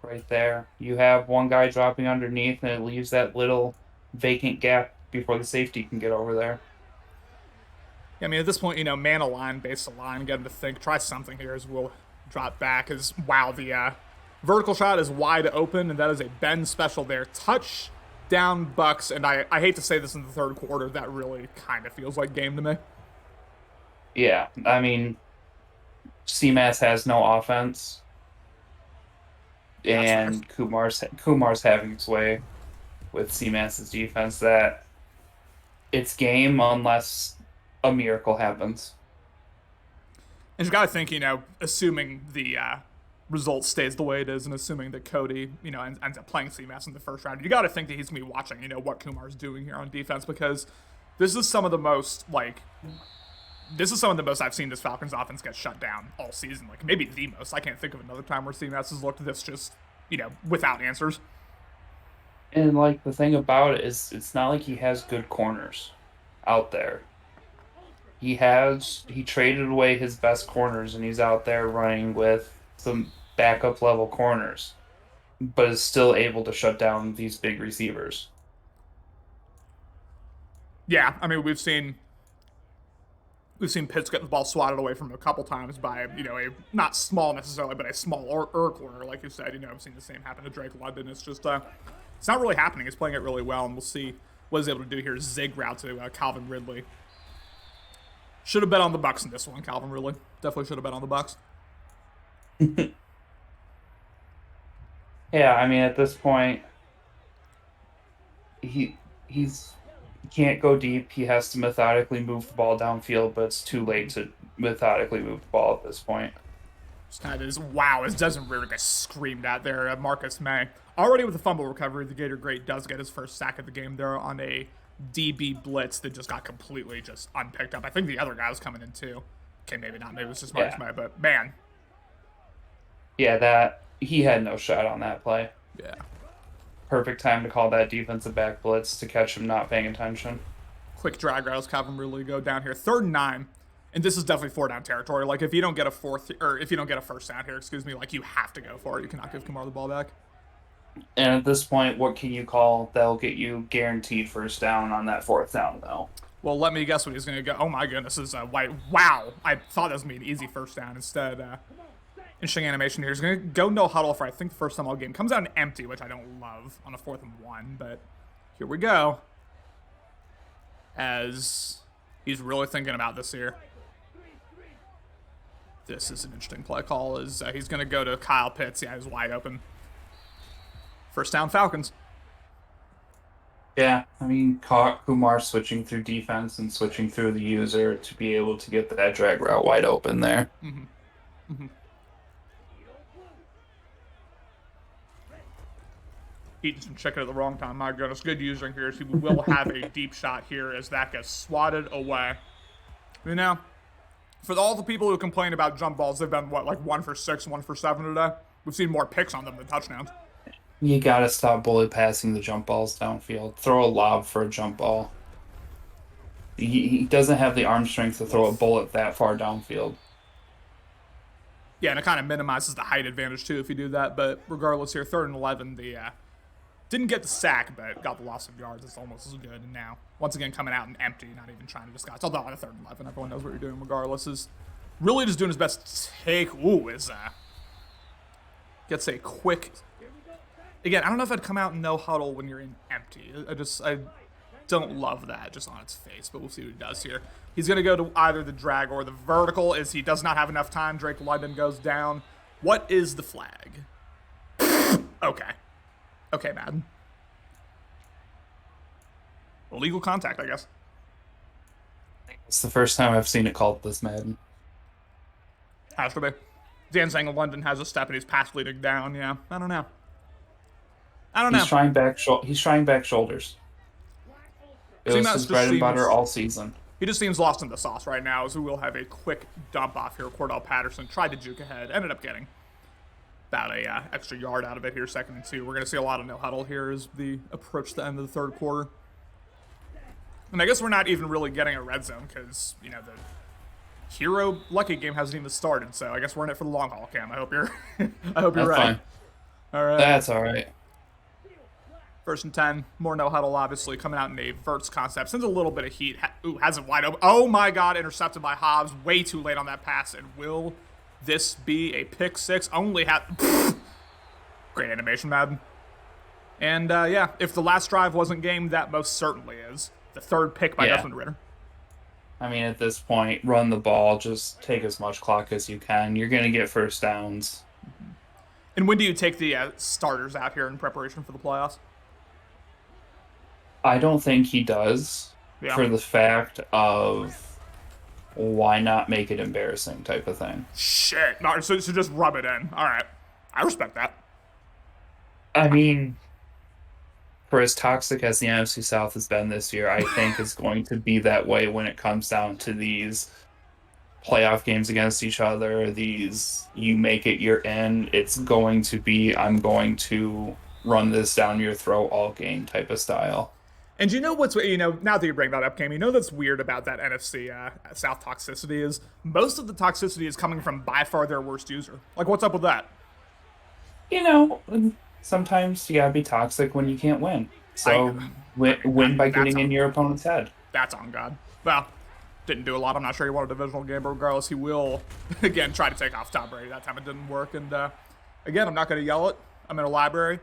right there. You have one guy dropping underneath, and it leaves that little vacant gap before the safety can get over there. Yeah, I mean, at this point, you know, man align, base align, get him to think, try something here as we'll drop back. Wow, the vertical shot is wide open, and that is a Ben special there. Touchdown Bucks, and I hate to say this in the 3rd quarter, that really kind of feels like game to me. Yeah, I mean, CMAS has no offense, and Kumar's having his way with CMAS's defense. That it's game unless a miracle happens. And you got to think, you know, assuming the result stays the way it is, and assuming that Cody, you know, ends up playing CMAS in the first round, you got to think that he's going to be watching, you know, what Kumar's doing here on defense, because this is some of the most I've seen this Falcons offense get shut down all season. Like, maybe the most. I can't think of another time where CMAS has looked this just, you know, without answers. And, like, the thing about it is it's not like he has good corners out there. He traded away his best corners, and he's out there running with some backup level corners, but is still able to shut down these big receivers. Yeah, I mean, we've seen Pitts get the ball swatted away from him a couple times by, you know, a not small necessarily, but a small corner, like you said. You know, I've seen the same happen to Drake London. It's just it's not really happening. He's playing it really well, and we'll see what he's able to do here. Zig route to Calvin Ridley. Should have bet on the Bucks in this one, Calvin Ridley. Definitely should have bet on the Bucks. Yeah, I mean, at this point, he can't go deep. He has to methodically move the ball downfield, but it's too late to methodically move the ball at this point. That is, wow, as Desmond Ridder gets screamed at there. Marcus May. Already with a fumble recovery, the Gator Great does get his first sack of the game there on a DB blitz that just got completely just unpicked up. I think the other guy was coming in too. Okay, maybe not. Maybe it was just Marcus May, but man. Yeah, he had no shot on that play. Yeah. perfect time to call that defensive back blitz to catch him not paying attention. Quick drag routes, have him really go down here. 3rd and 9. And this is definitely 4-down territory. Like, if you don't get a first down here, excuse me, like, you have to go for it. You cannot give Kumar the ball back. And at this point, what can you call that'll get you guaranteed first down on that 4th down, though? Well, let me guess what he's going to go. Oh, my goodness. This is White. Wow. I thought that was going to be an easy first down. Instead, interesting animation here. He's going to go no huddle for, I think, the first time all game. Comes out an empty, which I don't love on a 4th and 1. But here we go. As he's really thinking about this here. This is an interesting play call. He's going to go to Kyle Pitts. Yeah, he's wide open. First down, Falcons. Yeah, I mean, caught Kumar switching through defense and switching through the user to be able to get that drag route wide open there. Eating some chicken at the wrong time. My goodness, good using here. So we will have a deep shot here as that gets swatted away. You know, for all the people who complain about jump balls, they've been, what, like 1 for 6, 1 for 7 today? We've seen more picks on them than touchdowns. You gotta stop bullet passing the jump balls downfield. Throw a lob for a jump ball. He doesn't have the arm strength to throw a bullet that far downfield. Yeah, and it kind of minimizes the height advantage, too, if you do that. But regardless here, 3rd and 11, didn't get the sack, but got the loss of yards. It's almost as good. And now, once again, coming out and empty, not even trying to disguise. Although on a 3rd and 11, everyone knows what you're doing regardless. Is really just doing his best to take. Gets a quick. Again, I don't know if I'd come out and no huddle when you're in empty. I don't love that just on its face, but we'll see what he does here. He's going to go to either the drag or the vertical as he does not have enough time. Drake London goes down. What is the flag? Okay. Okay, Madden. Illegal contact, I guess. It's the first time I've seen it called this Madden. Has to be. Dan saying London has a step and he's pass leading down. Yeah, I don't know. He's trying back shoulders. It was his bread and butter all season. He just seems lost in the sauce right now, as we will have a quick dump off here. Cordell Patterson tried to juke ahead, ended up getting about a extra yard out of it here, 2nd and 2. We're going to see a lot of no huddle here as the approach the end of the 3rd quarter. And I guess we're not even really getting a red zone because, you know, the Hero Lucky game hasn't even started, so I guess we're in it for the long haul, Cam. I hope you're That's right. fine. All right. That's all right. 1st and 10, more no huddle, obviously, coming out in a verts concept. Sends a little bit of heat. Has it wide open. Oh my God, intercepted by Hobbs. Way too late on that pass. And will this be a pick 6? Only have. Great animation, Madden. And yeah, if the last drive wasn't game, that most certainly is. The 3rd pick by Desmond Ritter. I mean, at this point, run the ball. Just take as much clock as you can. You're going to get first downs. And when do you take the starters out here in preparation for the playoffs? I don't think he does for the fact of why not make it embarrassing type of thing. Shit. No, so just rub it in. All right. I respect that. I mean, for as toxic as the NFC South has been this year, I think it's going to be that way when it comes down to these playoff games against each other. These, you make it, you're in. It's going to be, I'm going to run this down your throat all game type of style. And you know what's, you know, now that you bring that up, Cam, you know that's weird about that NFC South toxicity is most of the toxicity is coming from by far their worst user. Like, what's up with that? You know, sometimes you gotta be toxic when you can't win. So win by getting in your opponent's head. That's on God. Well, didn't do a lot. I'm not sure he won a divisional game, but regardless, he will, again, try to take off Tom Brady. That time it didn't work. And again, I'm not going to yell it. I'm in a library.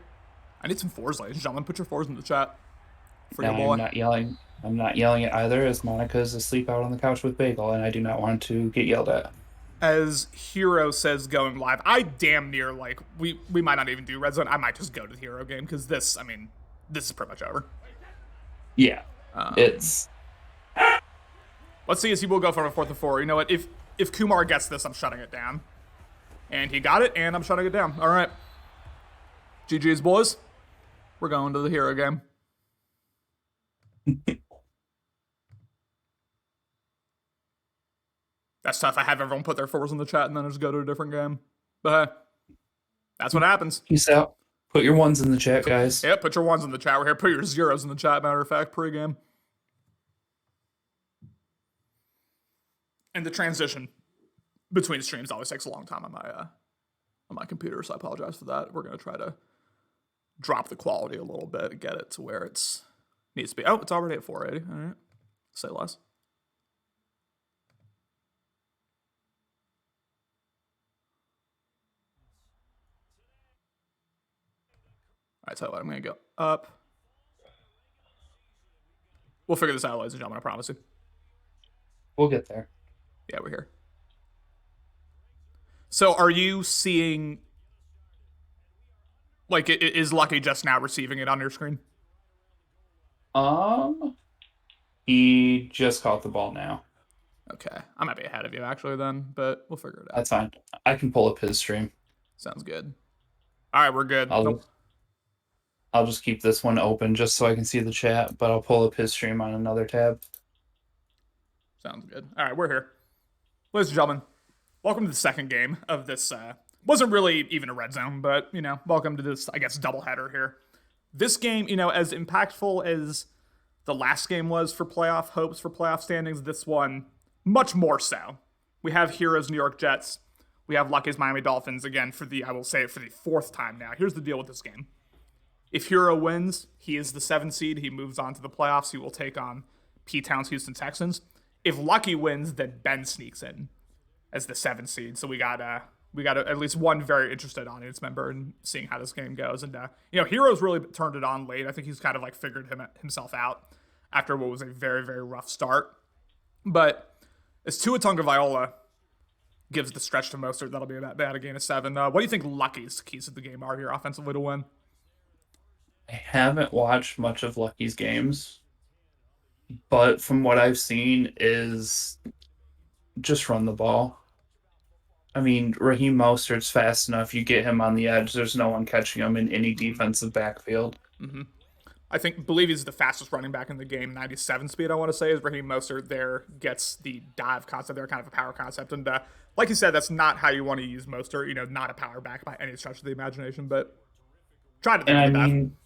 I need some 4s, ladies and gentlemen. Put your 4s in the chat. For your boy. I'm not yelling. I'm not yelling it either, as Monica's asleep out on the couch with Bagel, and I do not want to get yelled at. As Hero says going live, I damn near, like, we might not even do Red Zone. I might just go to the Hero game, because this, I mean, this is pretty much over. Yeah. It's... Let's see as he will go for a 4th and 4. You know what? If Kumar gets this, I'm shutting it down. And he got it, and I'm shutting it down. All right. GG's, boys. We're going to the Hero game. That's tough. I have everyone put their 4s in the chat and then just go to a different game. But hey, that's what happens. Peace out. Put your ones in the chat, guys. Yeah, put your ones in the chat. We're here. Put your zeros in the chat, matter of fact, pregame. And the transition between streams always takes a long time on my computer, so I apologize for that. We're gonna try to drop the quality a little bit and get it to where it's needs to be. Oh, it's already at 480. All right, say less. All right, tell you what, I'm gonna go up. We'll figure this out, ladies and gentlemen. I promise you. We'll get there. Yeah, we're here. So, are you seeing? Like, is Lucky just now receiving it on your screen? He just caught the ball now. Okay, I might be ahead of you actually then, but we'll figure it out. That's fine. I can pull up his stream. Sounds good. All right, we're good. I'll just keep this one open just so I can see the chat, but I'll pull up his stream on another tab. Sounds good. All right, we're here. Ladies and gentlemen, welcome to the second game of this. Wasn't really even a red zone, but, you know, welcome to this, I guess, doubleheader here. This game, you know, as impactful as the last game was for playoff hopes, for playoff standings, this one, much more so. We have Heroes New York Jets. We have Lucky's Miami Dolphins, again, I will say it for the fourth time now. Here's the deal with this game. If Hero wins, he is the 7th seed. He moves on to the playoffs. He will take on P-Town's Houston Texans. If Lucky wins, then Ben sneaks in as the 7th seed. So we got at least one very interested audience member in seeing how this game goes. And, you know, Heroes really turned it on late. I think he's kind of like figured himself out after what was a very, very rough start. But as Tua Tagovailoa gives the stretch to Mostert, that'll be about a gain of 7. What do you think Lucky's keys of the game are here offensively to win? I haven't watched much of Lucky's games, but from what I've seen is just run the ball. I mean, Raheem Mostert's fast enough. You get him on the edge, there's no one catching him in any defensive backfield. Mm-hmm. Believe he's the fastest running back in the game, 97 speed, I want to say, is Raheem Mostert there gets the dive concept there, kind of a power concept. And like you said, that's not how you want to use Mostert, you know, not a power back by any stretch of the imagination, but try to think And of I that. mean,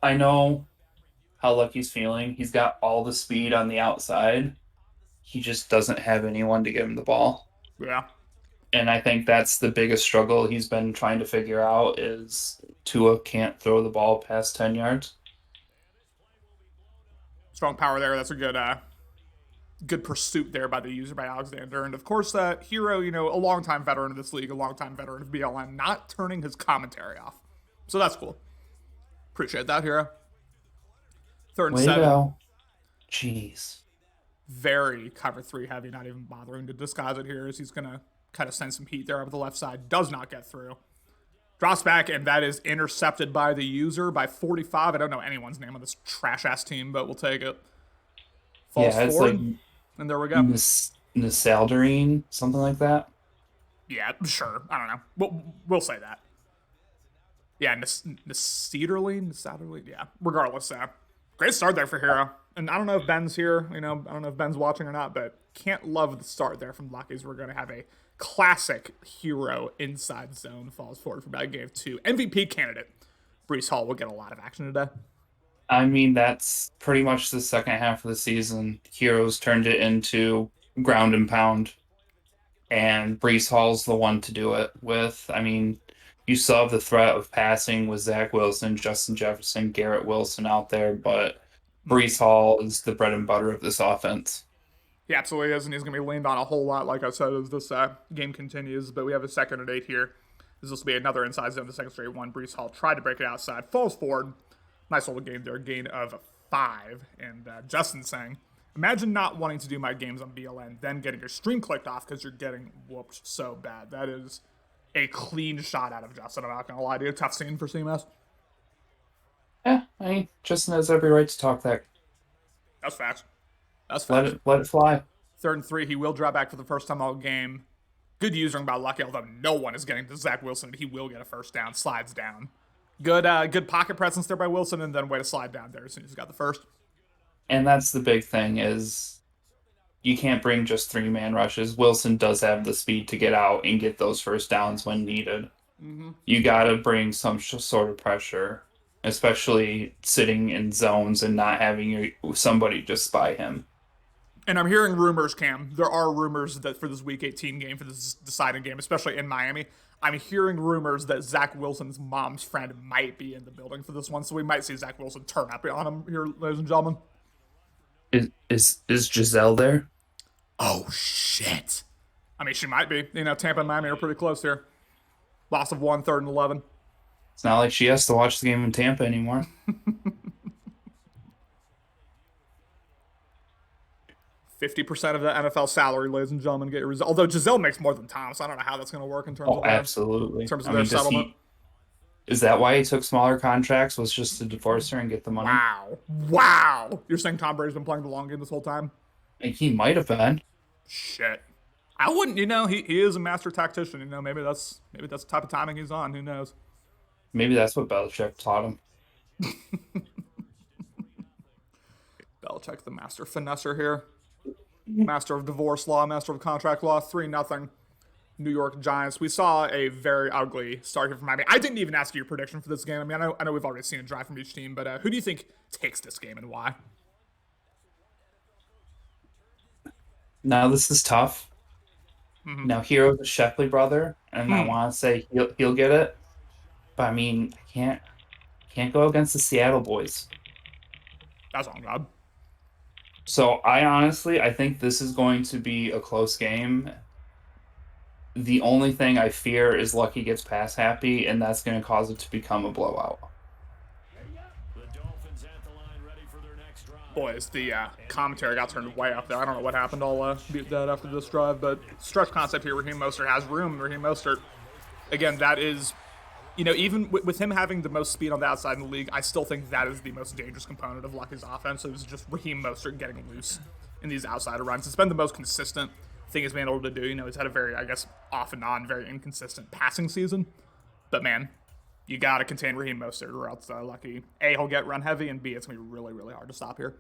I know how Lucky's feeling. He's got all the speed on the outside. He just doesn't have anyone to give him the ball. Yeah. And I think that's the biggest struggle he's been trying to figure out is Tua can't throw the ball past 10 yards. Strong power there. That's a good pursuit there by the user, by Alexander. And of course, Hero, you know, a longtime veteran of this league, a longtime veteran of BLM, not turning his commentary off. So that's cool. Appreciate that, Hero. 3rd and Way 7. to go. Jeez. Very cover 3 heavy, not even bothering to disguise it here as he's going to kind of send some heat there over the left side. Does not get through. Drops back, and that is intercepted by the user by 45. I don't know anyone's name on this trash-ass team, but we'll take it. Falls forward, like, and there we go. Nasaldarine, something like that? Yeah, sure. I don't know. We'll say that. Yeah, Nasaldarine, yeah. Regardless, great start there for Hero. And I don't know if Ben's here. You know, I don't know if Ben's watching or not, but can't love the start there from Lucky's. We're going to have a classic Hero inside zone falls forward for bad game 2. MVP candidate Breece Hall will get a lot of action today. I mean, that's pretty much the second half of the season. Heroes turned it into ground and pound, and Breece Hall's the one to do it with. I mean, you still have the threat of passing with Zach Wilson, Justin Jefferson, Garrett Wilson out there, but Breece Hall is the bread and butter of this offense. He absolutely is, and he's going to be leaned on a whole lot, like I said, as this game continues. But we have a 2nd and 8 here. This will be another inside zone, the second straight one. Breece Hall tried to break it outside, falls forward. Nice little game there, gain of 5. And Justin saying, imagine not wanting to do my games on BLN, then getting your stream clicked off because you're getting whooped so bad. That is a clean shot out of Justin. I'm not going to lie to you. Tough scene for CMS. Yeah, I mean, Justin has every right to talk that. That's facts. That's facts. Let it fly. 3rd and 3. He will drop back for the first time all game. Good using by Lucky, although no one is getting to Zach Wilson. He will get a first down. Slides down. Good pocket presence there by Wilson, and then way to slide down there as soon as he got the first. And that's the big thing is you can't bring just 3-man rushes. Wilson does have the speed to get out and get those first downs when needed. You got to bring some sort of pressure, especially sitting in zones and not having somebody just spy him. And I'm hearing rumors, Cam. There are rumors that for this Week 18 game, for this deciding game, especially in Miami, I'm hearing rumors that Zach Wilson's mom's friend might be in the building for this one, so we might see Zach Wilson turn up on him here, ladies and gentlemen. Is Giselle there? Oh shit! I mean, she might be. You know, Tampa and Miami are pretty close here. Loss of 1, 3rd and 11. It's not like she has to watch the game in Tampa anymore. 50% of the NFL salary, ladies and gentlemen, get your result. Although Giselle makes more than Tom, so I don't know how that's going to work in terms of absolutely. In terms of their settlement. Is that why he took smaller contracts? Was just to divorce her and get the money? Wow! You're saying Tom Brady's been playing the long game this whole time? He might have been. Shit. I wouldn't. You know, he is a master tactician. You know, maybe that's the type of timing he's on. Who knows? Maybe that's what Belichick taught him. Belichick, the master finesser here. Master of divorce law, master of contract law, 3-0. New York Giants. We saw a very ugly start here from Miami. I didn't even ask you your prediction for this game. I mean, I know we've already seen a drive from each team, but who do you think takes this game and why? Now this is tough. Now Hero's a Shepley brother, and I want to say he'll get it, but I mean, I can't go against the Seattle boys. That's on God. So I think this is going to be a close game. The only thing I fear is Lucky gets pass happy, and that's going to cause it to become a blowout. Boys, the commentary got turned way up there. I don't know what happened. I'll beat that after this drive, but stretch concept here. Raheem Mostert has room. Raheem Mostert, again, that is, you know, even with him having the most speed on the outside in the league, I still think that is the most dangerous component of Lucky's offense. So it was just Raheem Mostert getting loose in these outside runs. It's been the most consistent thing he's been able to do. You know, he's had a very, I guess, off and on, very inconsistent passing season. But man, you got to contain Raheem Mostert or else Lucky, A, he'll get run heavy, and B, it's going to be really, really hard to stop here.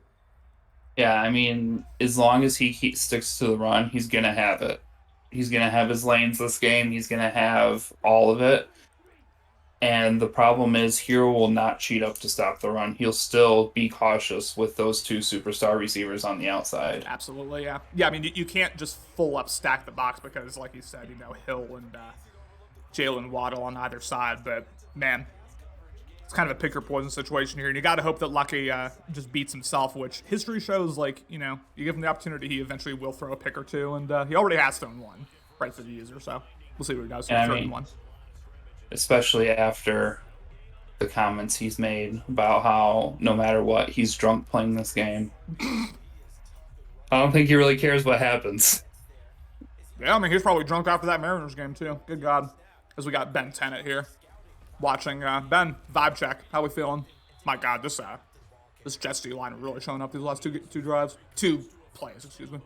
Yeah, I mean, as long as he sticks to the run, he's going to have it. He's going to have his lanes this game. He's going to have all of it. And the problem is, Hero will not cheat up to stop the run. He'll still be cautious with those two superstar receivers on the outside. Absolutely, yeah. Yeah, I mean, you can't just full up stack the box because, like you said, you know, Hill and Jalen Waddle on either side. But, man, it's kind of a pick or poison situation here. And you got to hope that Lucky just beats himself, which history shows, like, you know, you give him the opportunity, he eventually will throw a pick or two. And he already has thrown one right for the user, so we'll see what he does. Yeah, I mean, one. Especially after the comments he's made about how no matter what, he's drunk playing this game. I don't think he really cares what happens. Yeah, I mean, he's probably drunk after that Mariners game, too. Good God. As we got Ben Tennant here watching. Ben, vibe check. How we feeling? My God, this Jets D line really showing up these last two plays, excuse me.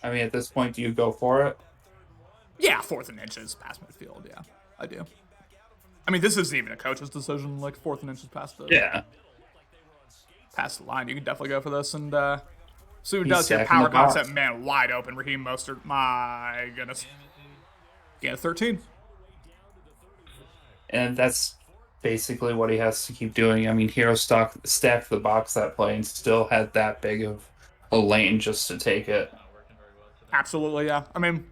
I mean, at this point, do you go for it? Yeah, 4th and inches past midfield. Yeah, I do. I mean, this isn't even a coach's decision. Like 4th and inches past the past the line. You can definitely go for this and see what does here. Power concept, man, wide open. Raheem Mostert, my goodness. Yeah, 13. And that's basically what he has to keep doing. I mean, Hero stacked the box that play and still had that big of a lane just to take it. Absolutely, yeah. I mean,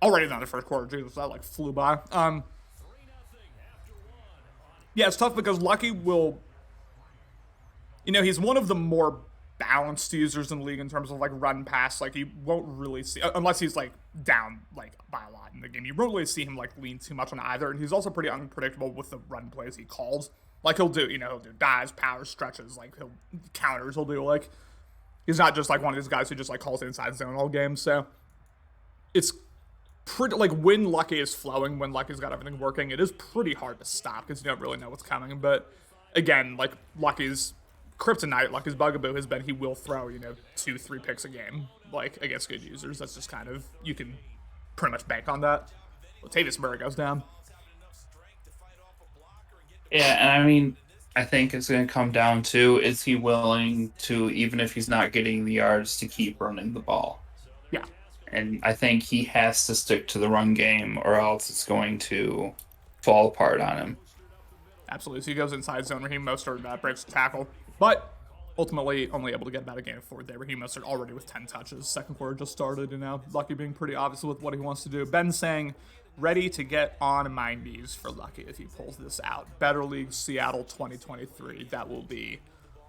already in the first quarter, Jesus, that like flew by. Yeah, it's tough because Lucky will, you know, he's one of the more balanced users in the league in terms of like run pass. Like he won't really see, unless he's like down like by a lot in the game, you won't really see him like lean too much on either. And he's also pretty unpredictable with the run plays he calls. Like he'll do dives, powers, stretches, like he'll counters, he'll do like, he's not just like one of these guys who just like calls inside zone all game. So it's pretty, like when Lucky is flowing, when Lucky's got everything working, it is pretty hard to stop because you don't really know what's coming. But again, like Lucky's kryptonite, Lucky's bugaboo has been he will throw, 2-3 picks a game, like against good users. That's just kind of, you can pretty much bank on that. Latavius Murray goes down. Yeah, and I mean, I think it's going to come down to, is he willing to, even if he's not getting the yards, to keep running the ball? Yeah. And I think he has to stick to the run game or else it's going to fall apart on him. Absolutely. So he goes inside zone. Raheem Mostert breaks the tackle, but ultimately only able to get about a gain of 4 there. Raheem Mostert already with 10 touches. Second quarter just started, and now Lucky being pretty obvious with what he wants to do. Ben saying, ready to get on my knees for Lucky if he pulls this out. Better League Seattle 2023. That will be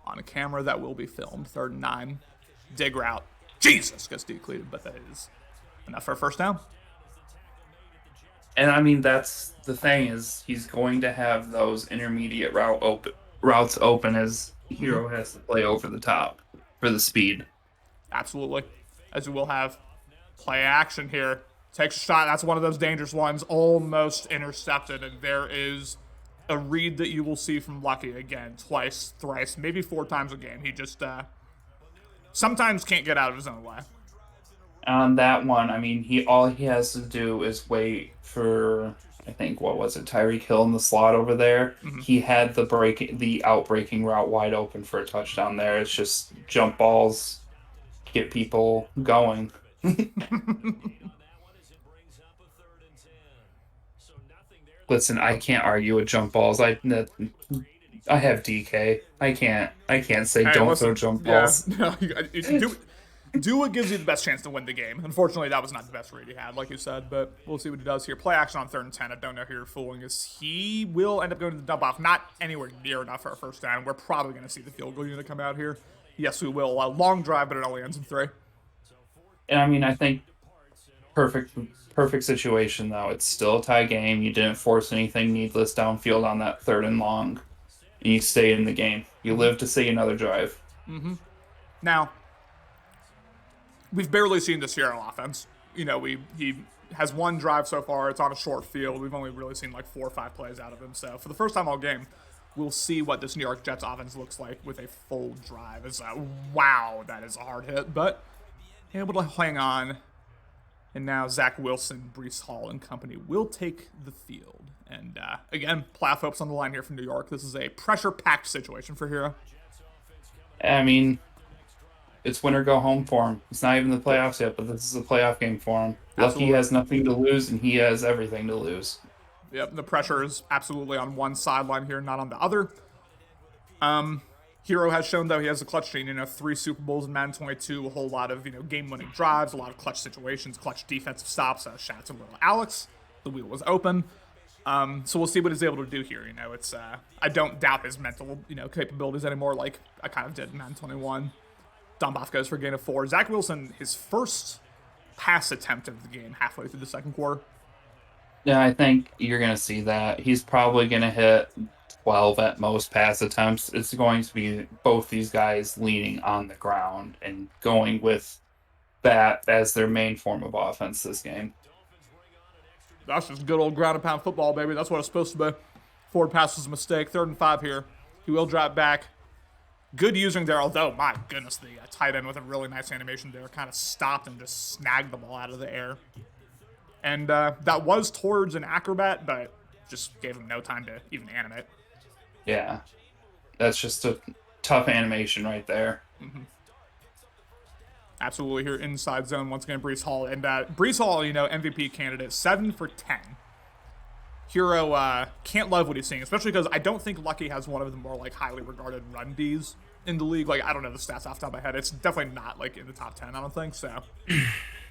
on a camera. That will be filmed. 3rd and 9. Dig route. Jesus gets decleated, but that is enough for a first down. And I mean, that's the thing is he's going to have those intermediate routes open as Hero has to play over the top for the speed. Absolutely. As we will have play action here. Takes a shot. That's one of those dangerous ones. Almost intercepted. And there is a read that you will see from Lucky again. Twice, thrice, maybe 4 times a game. He just sometimes can't get out of his own way. On that one, I mean, all he has to do is wait for, I think, what was it, Tyreek Hill in the slot over there. He had the out-breaking route wide open for a touchdown there. It's just jump balls, get people going. Listen, I can't argue with jump balls. I have DK. I can't say Hey, don't listen, throw jump balls. Yeah, no, do what gives you the best chance to win the game. Unfortunately, that was not the best read he had, like you said, but we'll see what he does here. Play action on 3rd and 10. I don't know who you're fooling us. He will end up going to the dump off. Not anywhere near enough for a first down. We're probably going to see the field goal unit come out here. Yes, we will. A long drive, but it only ends in 3. And I mean, I think perfect situation though. It's still a tie game. You didn't force anything needless downfield on that 3rd and long, and you stay in the game. You live to see another drive. Now, we've barely seen the Sierra offense. You know, he has 1 drive so far. It's on a short field. We've only really seen like 4 or 5 plays out of him. So for the first time all game, we'll see what this New York Jets offense looks like with a full drive. It's wow, that is a hard hit, but able to hang on. And now Zach Wilson, Breece Hall, and company will take the field. And again, playoff hopes on the line here from New York. This is a pressure-packed situation for Hero. I mean, it's win or go home for him. It's not even the playoffs yet, but this is a playoff game for him. Absolutely. Lucky has nothing to lose, and he has everything to lose. Yep, the pressure is absolutely on one sideline here, not on the other. Hero has shown, though, he has a clutch gene. 3 Super Bowls in Madden 22, a whole lot of, game-winning drives, a lot of clutch situations, clutch defensive stops. Shout out to little Alex. The wheel was open. So we'll see what he's able to do here. It's I don't doubt his mental, capabilities anymore, like I kind of did in Madden 21. Dumboff goes for a gain of 4. Zach Wilson, his first pass attempt of the game halfway through the second quarter. Yeah, I think you're going to see that. He's probably going to hit 12 at most pass attempts. It's going to be both these guys leaning on the ground and going with that as their main form of offense this game. That's just good old ground and pound football, baby. That's what it's supposed to be. Ford passes a mistake. 3rd and 5 here. He will drop back. Good using there, although, my goodness, the tight end with a really nice animation there kind of stopped and just snagged the ball out of the air. And that was towards an acrobat, but just gave him no time to even animate. Yeah, that's just a tough animation right there. Absolutely here inside zone once again, Breece Hall. And Breece Hall, MVP candidate, 7 for 10. Hero can't love what he's seeing, especially because I don't think Lucky has one of the more highly regarded run Ds in the league. I don't know the stats off the top of my head. It's definitely not in the top 10, I don't think. So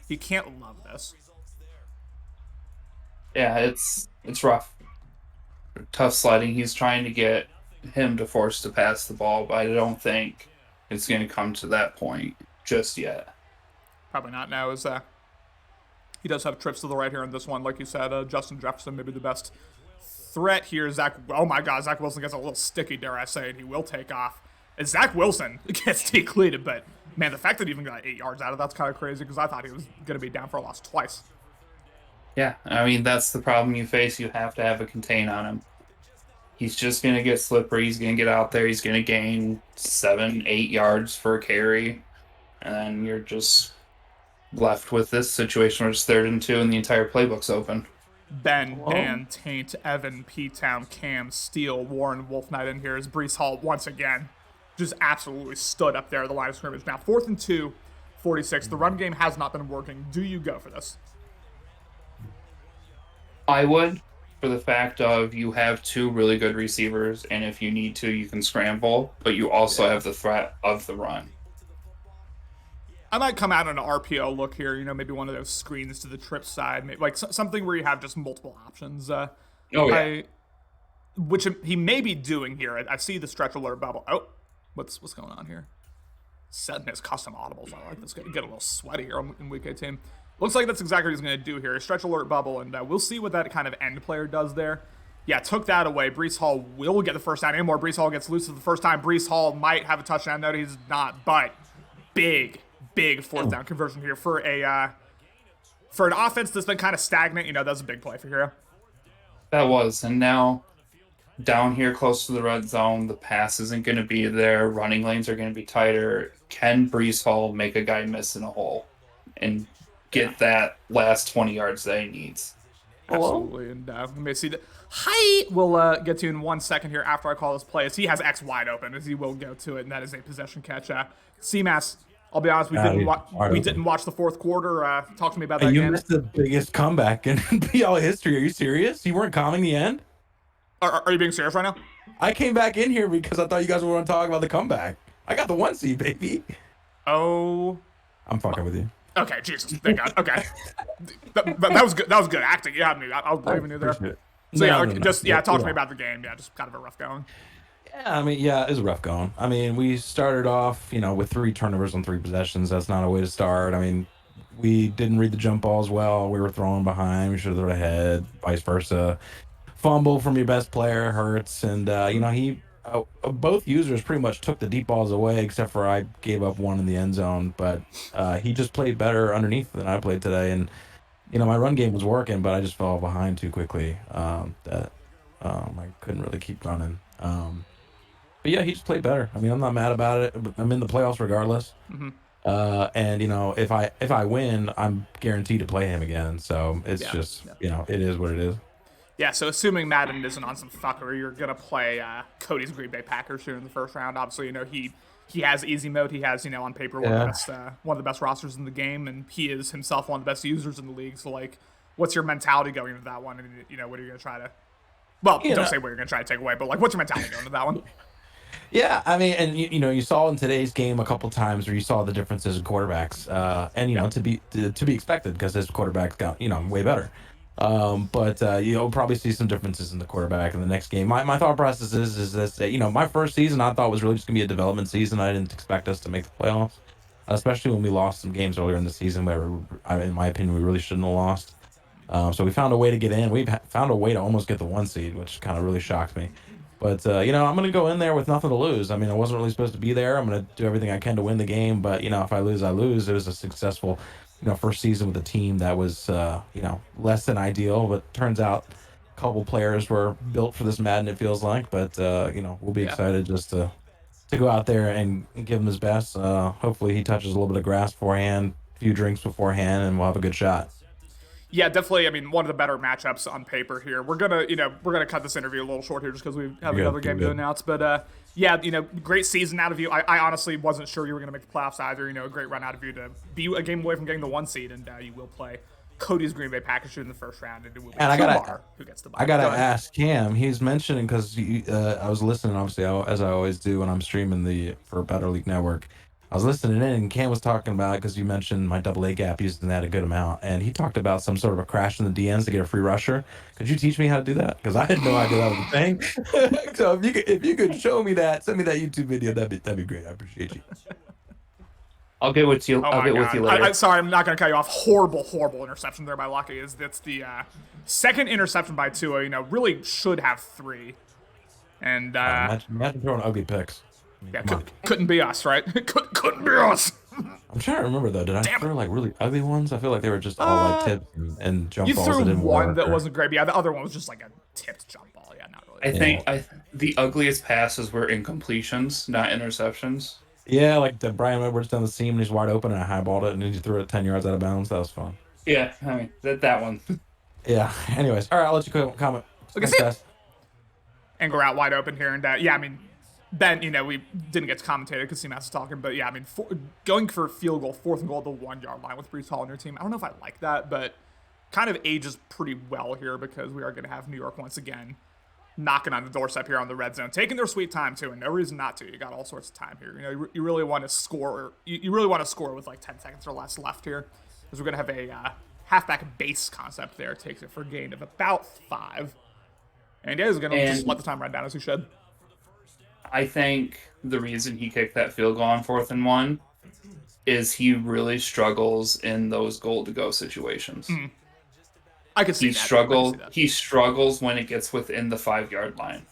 he can't love this. Yeah, it's rough. Tough sledding. He's trying to get him to force to pass the ball, but I don't think it's going to come to that point just yet. Probably not now, as he does have trips to the right here on this one. Like you said, Justin Jefferson maybe the best threat here. Oh my God, Zach Wilson gets a little sticky, dare I say, and he will take off. As Zach Wilson gets decleated, but man, the fact that he even got 8 yards out of that's kind of crazy because I thought he was going to be down for a loss twice. Yeah, I mean, that's the problem you face. You have to have a contain on him. He's just going to get slippery. He's going to get out there. He's going to gain 7, 8 yards for a carry. And then you're just left with this situation where it's 3rd and 2 and the entire playbook's open. Ben, Dan, Taint, Evan, P-Town, Cam, Steele, Warren, Wolf Knight in here as Breece Hall once again just absolutely stood up there at the line of scrimmage. Now 4th and 2 46. The run game has not been working. Do you go for this? I would, for the fact of you have two really good receivers, and if you need to, you can scramble, but you also have the threat of the run. I might come out on an RPO look here, maybe one of those screens to the trip side, maybe, like something where you have just multiple options. Which he may be doing here. I see the stretch alert bubble. Oh, what's going on here? Setting his custom audibles. I like this. Get a little sweaty here in Week 18. Looks like that's exactly what he's going to do here. A stretch alert bubble, and we'll see what that kind of end player does there. Yeah, took that away. Brees Hall will get the first down anymore. Brees Hall gets loose for the first time. Brees Hall might have a touchdown. No, he's not, but big fourth down conversion here for an offense that's been kind of stagnant. That was a big play for Hero. That was, and now down here close to the red zone, the pass isn't going to be there. Running lanes are going to be tighter. Can Brees Hall make a guy miss in a hole and get that last 20 yards that he needs? Absolutely, and we may see that. Hi, we'll get to in 1 second here after I call this play, as he has X wide open, as he will go to it, and that is a possession catch. CMAS, I'll be honest, we didn't watch the fourth quarter. Talk to me about that. You missed the biggest comeback in PL history. Are you serious? You weren't calming the end? Are you being serious right now? I came back in here because I thought you guys were going to talk about the comeback. I got the 1 seed, baby. Oh. I'm fucking with you. Okay, Jesus. Thank God. Okay. that was good. That was good acting. Yeah, I was believing you there. So, talk to me about the game. Yeah, just kind of a rough going. Yeah, it was rough going. We started off, with 3 turnovers on 3 possessions. That's not a way to start. We didn't read the jump balls well. We were throwing behind. We should have thrown ahead, vice versa. Fumble from your best player hurts. And, both users pretty much took the deep balls away, except for I gave up one in the end zone. But he just played better underneath than I played today. And, my run game was working, but I just fell behind too quickly. I couldn't really keep running. But yeah, he just played better. I'm not mad about it. I'm in the playoffs regardless. Mm-hmm. And if I win, I'm guaranteed to play him again. So it's it is what it is. Yeah. So assuming Madden isn't on some fuckery, you're gonna play Cody's Green Bay Packers here in the first round. Obviously, he has easy mode. He has on paper one of the best rosters in the game, and he is himself one of the best users in the league. So what's your mentality going into that one? And what are you gonna try to? Well, don't say what you're gonna try to take away, but what's your mentality going into that one? Yeah, and you saw in today's game a couple times where you saw the differences in quarterbacks, and to be expected because his quarterback got way better. But you'll probably see some differences in the quarterback in the next game. My thought process is this: my first season I thought was really just gonna be a development season. I didn't expect us to make the playoffs, especially when we lost some games earlier in the season where, in my opinion, we really shouldn't have lost. So we found a way to get in. We found a way to almost get the 1 seed, which kind of really shocked me. But, I'm going to go in there with nothing to lose. I wasn't really supposed to be there. I'm going to do everything I can to win the game. But, if I lose, I lose. It was a successful, first season with a team that was, less than ideal. But turns out a couple players were built for this Madden, it feels like. But, we'll be excited just to go out there and give him his best. Hopefully he touches a little bit of grass beforehand, a few drinks beforehand, and we'll have a good shot. Yeah, definitely. One of the better matchups on paper here. We're gonna cut this interview a little short here just because we have another game to announce. But great season out of you. I honestly wasn't sure you were gonna make the playoffs either. A great run out of you to be a game away from getting the 1 seed, and you will play Cody's Green Bay Packers in the first round, and it will be Kumar who gets the bye. I gotta ask Cam. He's mentioning because I was listening, obviously, as I always do when I'm streaming for Better League Network. I was listening in, and Cam was talking about, because you mentioned my AA gap using that a good amount, and he talked about some sort of a crash in the DNs to get a free rusher. Could you teach me how to do that? Because I had no idea that was a thing. So if you could show me that, send me that YouTube video, that'd be great. I appreciate you. I'll get with you. I'll get with you later. Sorry, I'm not going to cut you off. Horrible interception there by Lockie. That's the second interception by Tua. Really should have 3. And imagine throwing ugly picks. Yeah, couldn't be us, right? couldn't be us. I'm trying to remember though. Did I throw really ugly ones? I feel like they were just all tips and jump balls. You threw threw one that wasn't great. But yeah, the other one was just like a tipped jump ball. Yeah, not really. I think the ugliest passes were incompletions, not interceptions. Yeah, like the Brian Edwards down the seam and he's wide open and I highballed it and then you threw it 10 yards out of bounds. That was fun. Yeah, that one. Yeah. Anyways, all right. I'll let you comment. Okay, see. And go out wide open here, and Ben, we didn't get to commentate it because CMAS was talking, but yeah, I mean, going for a field goal, 4th and goal at the 1 yard line with Brees Hall on your team, I don't know if I like that, but kind of ages pretty well here because we are going to have New York once again knocking on the doorstep here on the red zone, taking their sweet time too, and no reason not to. You got all sorts of time here. You really want to score. You really want to score with like 10 seconds or less left here, because we're going to have a halfback base concept there. Takes it for a gain of about 5, and yeah, he's going to just let the time run down as he should. I think the reason he kicked that field goal on 4th and 1 is he really struggles in those goal-to-go situations. I could see that. He struggles when it gets within the 5 yard line.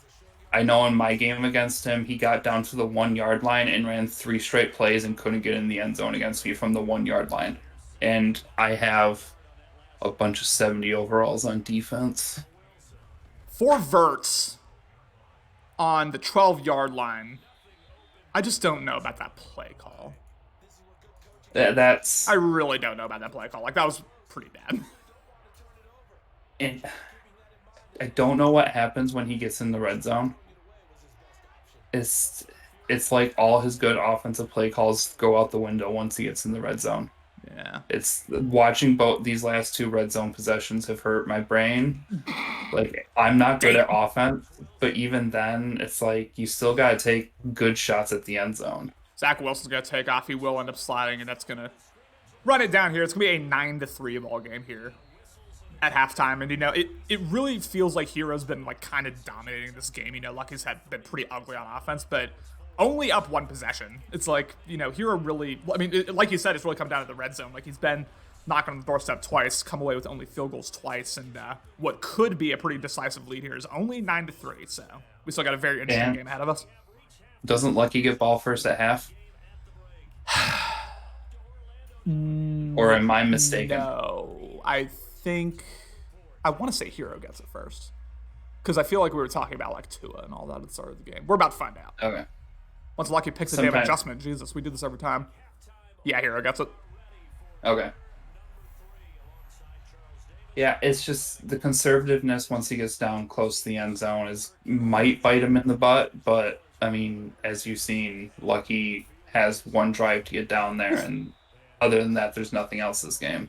I know in my game against him, he got down to the 1 yard line and ran 3 straight plays and couldn't get in the end zone against me from the 1 yard line. And I have a bunch of 70 overalls on defense. 4 verts on the 12 yard line. I just don't know about that play call. I really don't know about that play call. Like, that was pretty bad. And I don't know what happens when he gets in the red zone. It's like all his good offensive play calls go out the window once he gets in the red zone. Yeah. It's watching both these last 2 red zone possessions have hurt my brain. Like, I'm not good at offense, but even then, it's like you still got to take good shots at the end zone. Zach Wilson's going to take off. He will end up sliding, and that's going to run it down here. It's going to be a 9-3 ball game here at halftime. And, it really feels like Hero's been, like, kind of dominating this game. Lucky's been pretty ugly on offense, but only up 1 possession. It's like, Hero really, I mean, like you said, it's really come down to the red zone. Like, he's been knocking on the doorstep twice, come away with only field goals twice, and what could be a pretty decisive lead here is only 9-3. So we still got a very interesting game ahead of us. Doesn't Lucky get ball first at half? Or am I mistaken? No, I want to say Hero gets it first, because I feel like we were talking about like Tua and all that at the start of the game. We're about to find out. Okay. Once Lucky picks a damn adjustment, Jesus, we do this every time. Yeah, Hero gets it. Okay. Yeah, it's just the conservativeness once he gets down close to the end zone might bite him in the butt, but I mean, as you've seen, Lucky has 1 drive to get down there, and other than that, there's nothing else this game.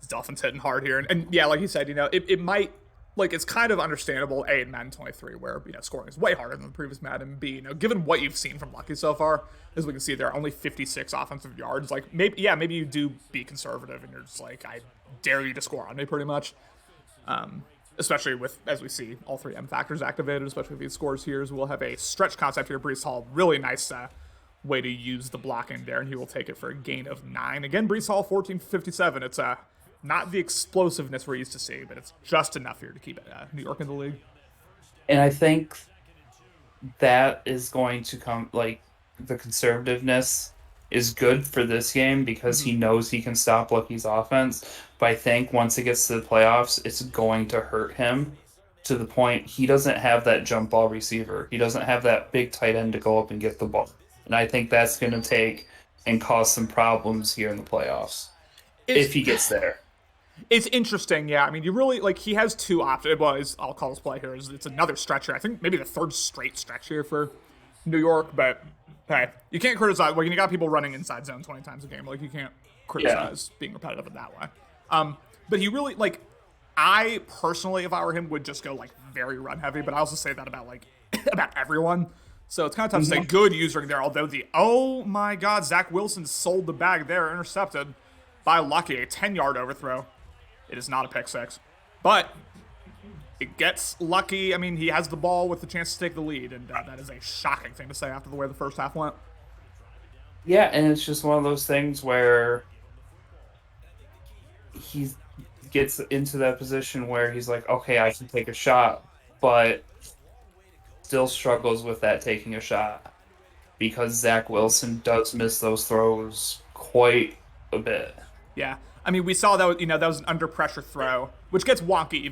Dolphins hitting hard here, and yeah, like you said, it might, like, it's kind of understandable, A, in Madden 23, where, scoring is way harder than the previous Madden, B, given what you've seen from Lucky so far, as we can see, there are only 56 offensive yards, like, maybe you do be conservative, and you're just like, I dare you to score on me, pretty much, especially with, as we see, all 3 M factors activated, especially if he scores here, as we'll have a stretch concept here. Brees Hall, really nice way to use the blocking there, and he will take it for a gain of 9. Again, Brees Hall, 14-57. It's not the explosiveness we're used to seeing, but it's just enough here to keep New York in the league. And I think that is going to come, like, the conservativeness is good for this game because he knows he can stop Lucky's offense. But I think once it gets to the playoffs, it's going to hurt him to the point he doesn't have that jump ball receiver. He doesn't have that big tight end to go up and get the ball. And I think that's going to take and cause some problems here in the playoffs if he gets there. It's interesting, yeah. I mean, you really, like, he has 2 options. Well, I'll call this play here. It's another stretch here. I think maybe the 3rd straight stretch here for New York, but hey, you can't criticize. Well, you got people running inside zone 20 times a game. Like, you can't criticize being repetitive in that way. But he really, like, I personally, if I were him, would just go, like, very run heavy, but I also say that about, like, about everyone. So it's kind of tough to say good usering there, although oh my God, Zach Wilson sold the bag there, intercepted by Lucky, a 10-yard overthrow. It is not a pick 6, but it gets Lucky. I mean, he has the ball with the chance to take the lead, and that is a shocking thing to say after the way the first half went. Yeah, and it's just one of those things where he gets into that position where he's like, okay, I can take a shot, but still struggles with that taking a shot because Zach Wilson does miss those throws quite a bit. Yeah. I mean, we saw that, that was an under pressure throw, which gets wonky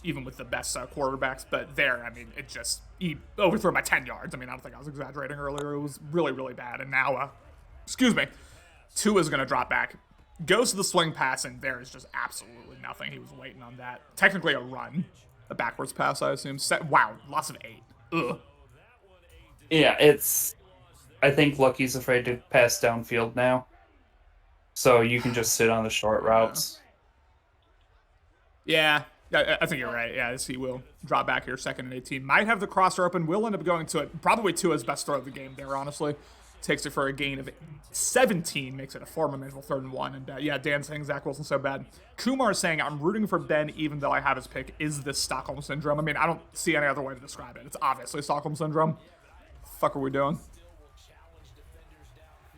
even with the best quarterbacks. But there, I mean, he overthrew by 10 yards. I mean, I don't think I was exaggerating earlier. It was really, really bad. And now, Tua's going to drop back, goes to the swing pass, and there is just absolutely nothing. He was waiting on that. Technically a run, a backwards pass, I assume. Wow, loss of 8. Ugh. Yeah, I think Lucky's afraid to pass downfield now. So you can just sit on the short routes. Yeah, I think you're right. Yeah, as he will drop back here, 2nd and 18. Might have the crosser open. Will end up going to it. Probably to his best throw of the game there, honestly. Takes it for a gain of 17, makes it a 4-manageable 3rd and 1. And yeah, Dan's saying Zach Wilson's so bad. Kumar saying, I'm rooting for Ben even though I have his pick. Is this Stockholm Syndrome? I mean, I don't see any other way to describe it. It's obviously Stockholm Syndrome. The fuck are we doing?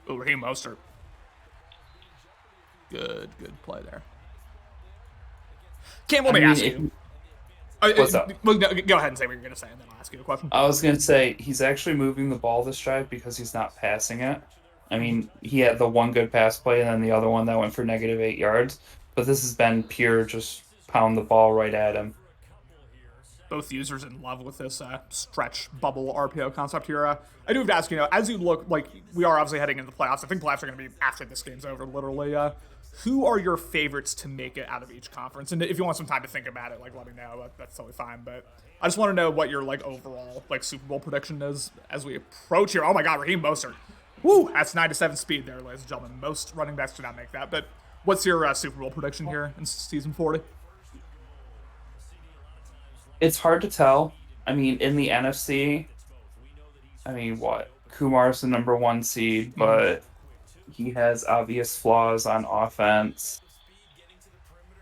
Ooh, Raheem Mostert. Good play there. Cam, let me ask you. What's up? Well, no, go ahead and say what you're going to say, and then I'll ask you a question. I was going to say, he's actually moving the ball this drive because he's not passing it. I mean, he had the one good pass play and then the other one that went for -8 yards. But this has been pure just pound the ball right at him. Both users in love with this stretch bubble RPO concept here. I do have to ask, as you look, like, we are obviously heading into the playoffs. I think playoffs are going to be after this game's over, literally. Who are your favorites to make it out of each conference? And if you want some time to think about it, like, let me know. That's totally fine. But I just want to know what your, like, overall, like, Super Bowl prediction is as we approach here. Oh, my God, Raheem Mostert. Woo, that's 9-7 speed there, ladies and gentlemen. Most running backs do not make that. But what's your Super Bowl prediction here in season 40? It's hard to tell. I mean, in the NFC, Kumar's the number 1 seed, but he has obvious flaws on offense.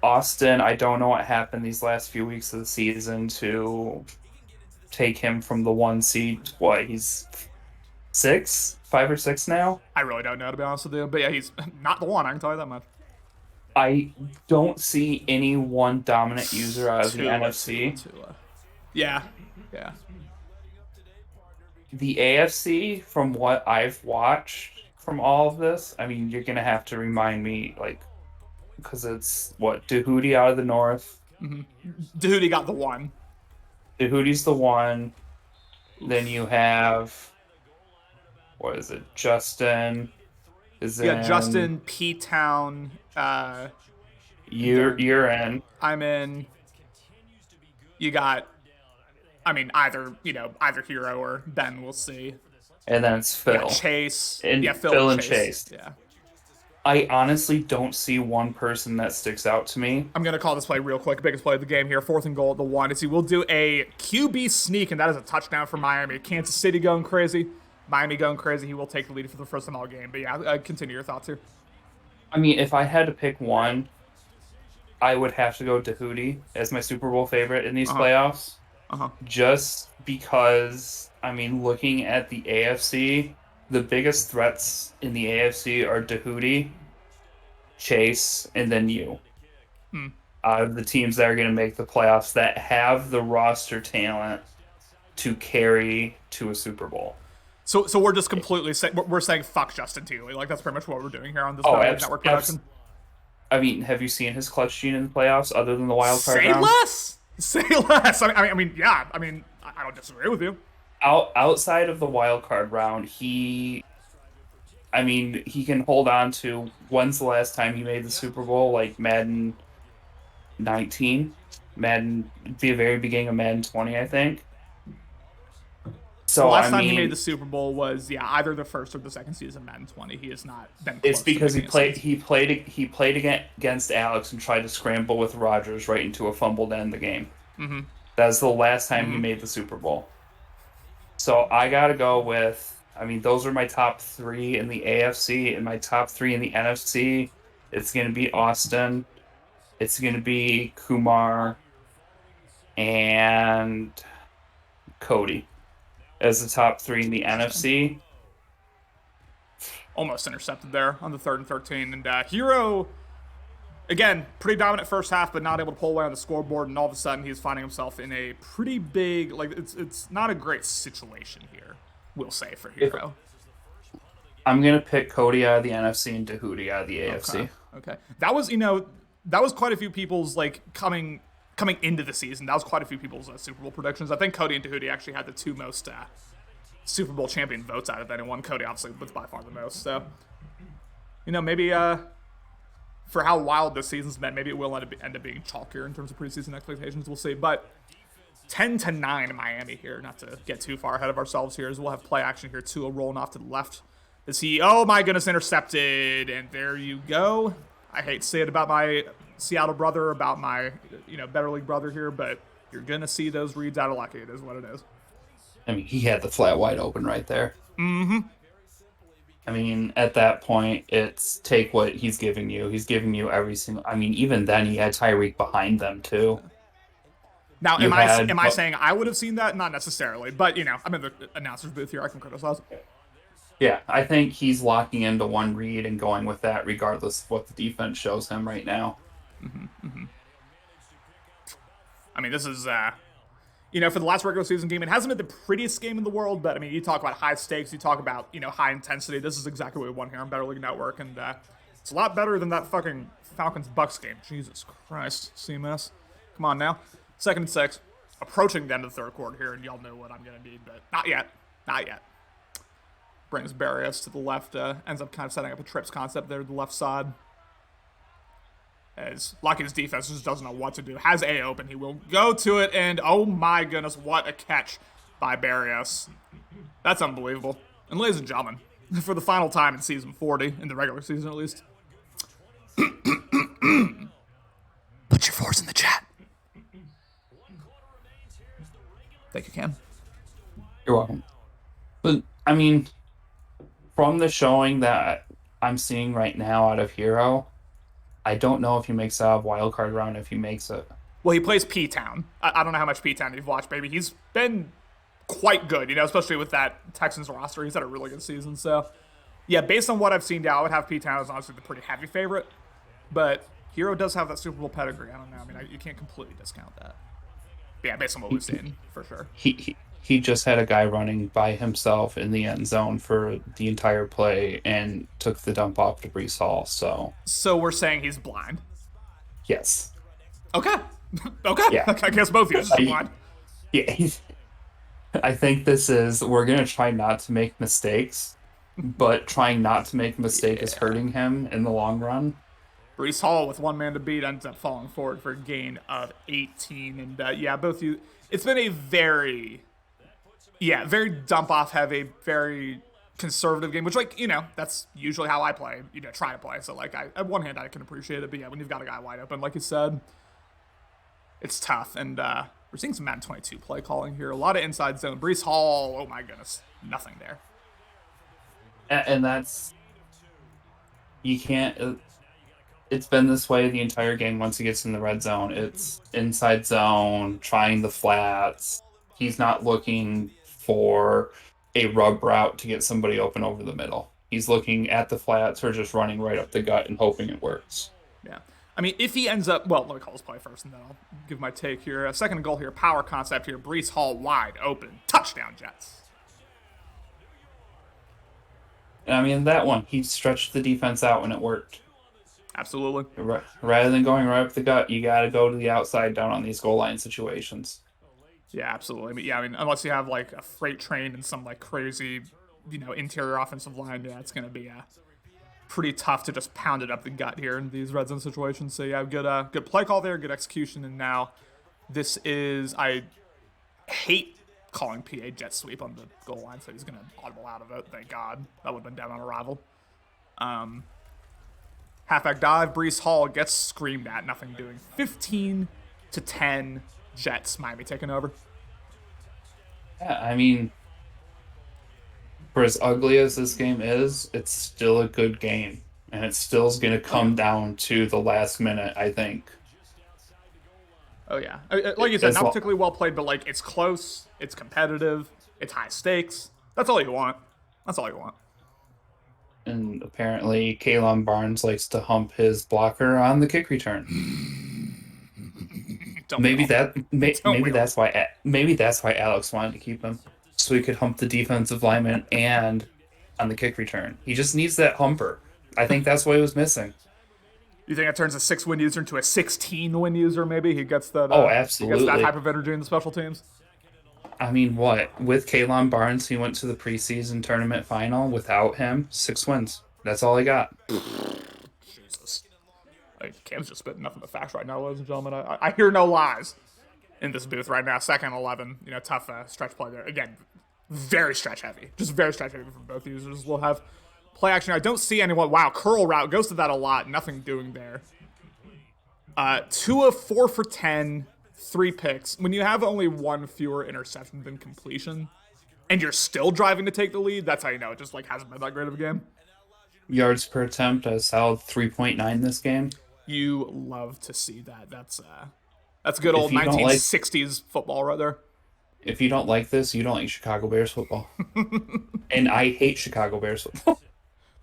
Austin, I don't know what happened these last few weeks of the season to take him from the 1 seed. What, he's 5 or 6 now? I really don't know, to be honest with you. But yeah, he's not the one, I can tell you that much. I don't see any one dominant user out of the NFC. Yeah. The AFC, from what I've watched from all of this, I mean, you're going to have to remind me, like, because it's, Dehudi out of the North. Mm-hmm. Dehudi got the 1. Dehudi's the 1. Oof. Then you have, Justin Justin, P-Town. You're in. I'm in. You got, either Hero or Ben, we'll see. And then it's Phil. Yeah, Chase. Phil and Chase. Yeah. I honestly don't see one person that sticks out to me. I'm going to call this play real quick. Biggest play of the game here. 4th and goal at the 1. He will do a QB sneak, and that is a touchdown for Miami. Kansas City going crazy. Miami going crazy. He will take the lead for the first time all game. But yeah, continue your thoughts here. I mean, if I had to pick one, I would have to go Dehudi as my Super Bowl favorite in these playoffs. Just because, looking at the AFC, the biggest threats in the AFC are Dehudi, Chase, and then you. Out of the teams that are going to make the playoffs that have the roster talent to carry to a Super Bowl. So we're just completely we're saying fuck Justin Thielen. Like, that's pretty much what we're doing here on this network production. Have you seen his clutch gene in the playoffs other than the wild card round? Say less. I don't disagree with you. Outside of the wild card round, he can hold on to, when's the last time he made the Super Bowl? Like Madden 19, the very beginning of Madden 20, I think. So the last time he made the Super Bowl was either the first or the second season of Madden 20. He has not been close. It's because he played against Alex and tried to scramble with Rodgers right into a fumble to end the game. Mm-hmm. That's the last time he made the Super Bowl. So I gotta go with, those are my top 3 in the AFC, and my top 3 in the NFC. It's gonna be Austin, it's gonna be Kumar, and Cody as the top 3 in the NFC. Almost intercepted there on the 3rd and 13. And Hero, again, pretty dominant first half, but not able to pull away on the scoreboard. And all of a sudden, he's finding himself in a pretty big, it's not a great situation here, we'll say, for Hero. I'm going to pick Cody out of the NFC and Dehudi out of the AFC. Okay. That was quite a few people's, coming into the season. That was quite a few people's Super Bowl predictions. I think Cody and Dehudi actually had the 2 most Super Bowl champion votes out of anyone. Cody obviously was by far the most. So, maybe for how wild this season's been, maybe it will end up being chalkier in terms of preseason expectations. We'll see. But 10-9 Miami here. Not to get too far ahead of ourselves here, as we'll have play action here. Tua rolling off to the left. Is he? Oh my goodness, intercepted, and there you go. I hate to say it about my Seattle brother, about my better league brother here, but you're gonna see those reads out of lucky. It is what it is. I mean, he had the flat wide open right there. Mm-hmm. I mean, at that point, it's take what he's giving you. He's giving you every single. I mean, even then, he had Tyreek behind them too. Now, am I saying I would have seen that? Not necessarily, but I'm in the announcer's booth here. I can criticize. Yeah, I think he's locking into one read and going with that, regardless of what the defense shows him right now. Mm-hmm. I mean, this is for the last regular season game, it hasn't been the prettiest game in the world, but I mean, you talk about high stakes, you talk about high intensity. This is exactly what we want here on Better League Network, and it's a lot better than that fucking Falcons-Bucks game. Jesus Christ, CMS, come on now. 2nd and 6, approaching the end of the third quarter here, and y'all know what I'm gonna need, but not yet. Brings Barrios to the left, ends up kind of setting up a trips concept there to the left side. As Lucky's defense just doesn't know what to do. Has A open, he will go to it, and oh my goodness, what a catch by Barrios. That's unbelievable. And ladies and gentlemen, for the final time in season 40, in the regular season at least, put your fours in the chat. Thank you, Cam. You're welcome. But, I mean, from the showing that I'm seeing right now out of Hero, I don't know if he makes a wild card round if he makes it. Well, he plays P-Town. I don't know how much P-Town you've watched, baby. He's been quite good, especially with that Texans roster. He's had a really good season. So, yeah, based on what I've seen now, I would have P-Town as honestly the pretty heavy favorite. But Hero does have that Super Bowl pedigree. I don't know. I mean, you can't completely discount that. But yeah, based on what we've seen, for sure. He just had a guy running by himself in the end zone for the entire play and took the dump off to Breece Hall. So we're saying he's blind. Yes. Okay. Okay. Yeah. I guess both of you are blind. Yeah. I think we're gonna try not to make mistakes, but trying not to make a mistake is hurting him in the long run. Breece Hall with one man to beat ends up falling forward for a gain of 18, and both you. It's been a very dump-off heavy, very conservative game, which, that's usually how I play, try to play. So, on one hand, I can appreciate it, but, when you've got a guy wide open, like you said, it's tough. And we're seeing some Madden 22 play calling here. A lot of inside zone. Breece Hall, oh my goodness, nothing there. And that's... You can't... It's been this way the entire game once he gets in the red zone. It's inside zone, trying the flats. He's not looking for a rub route to get somebody open over the middle. He's looking at the flats or just running right up the gut and hoping it works. Yeah. I mean, if he ends up... Well, let me call this play first, and then I'll give my take here. A second goal here, power concept here. Breece Hall wide open. Touchdown, Jets. And I mean, that one, he stretched the defense out when it worked. Absolutely. Rather than going right up the gut, you got to go to the outside down on these goal line situations. Yeah, absolutely. I mean, unless you have, a freight train and some, crazy, interior offensive line, it's going to be pretty tough to just pound it up the gut here in these red zone situations. So, yeah, good play call there, good execution. And now this is, I hate calling PA jet sweep on the goal line, so he's going to audible out of it. Thank God. That would have been down on arrival. Halfback dive, Breece Hall gets screamed at, nothing doing. 15-10 Jets, Miami taking over. Yeah, I mean, for as ugly as this game is, it's still a good game. And it still is going to come down to the last minute, I think. Oh, yeah. Like you said, not particularly well played, but, it's close, it's competitive, it's high stakes. That's all you want. And apparently, Kalon Barnes likes to hump his blocker on the kick return. Maybe that's why Alex wanted to keep him, so he could hump the defensive lineman and on the kick return. He just needs that humper. I think that's what he was missing. You think it turns a 6-win user into a 16-win user? Maybe he gets that. Absolutely. He gets that type of energy in the special teams. I mean, what? With Kalon Barnes, he went to the preseason tournament final. Without him, 6 wins. That's all he got. Jesus. Cam's just spitting nothing but facts right now, ladies and gentlemen. I hear no lies. in this booth right now. Second and 11, tough stretch play there. Again, very stretch heavy. Just very stretch heavy from both users. We'll have play action. I don't see anyone. Wow, curl route. Goes to that a lot. Nothing doing there. 2 of 4 for 10. 3 picks. When you have only 1 fewer interception than completion, and you're still driving to take the lead, that's how you know it just hasn't been that great of a game. Yards per attempt, a solid 3.9 this game. You love to see that. That's good old 1960s football right there. If you don't like this, you don't like Chicago Bears football. And I hate Chicago Bears football.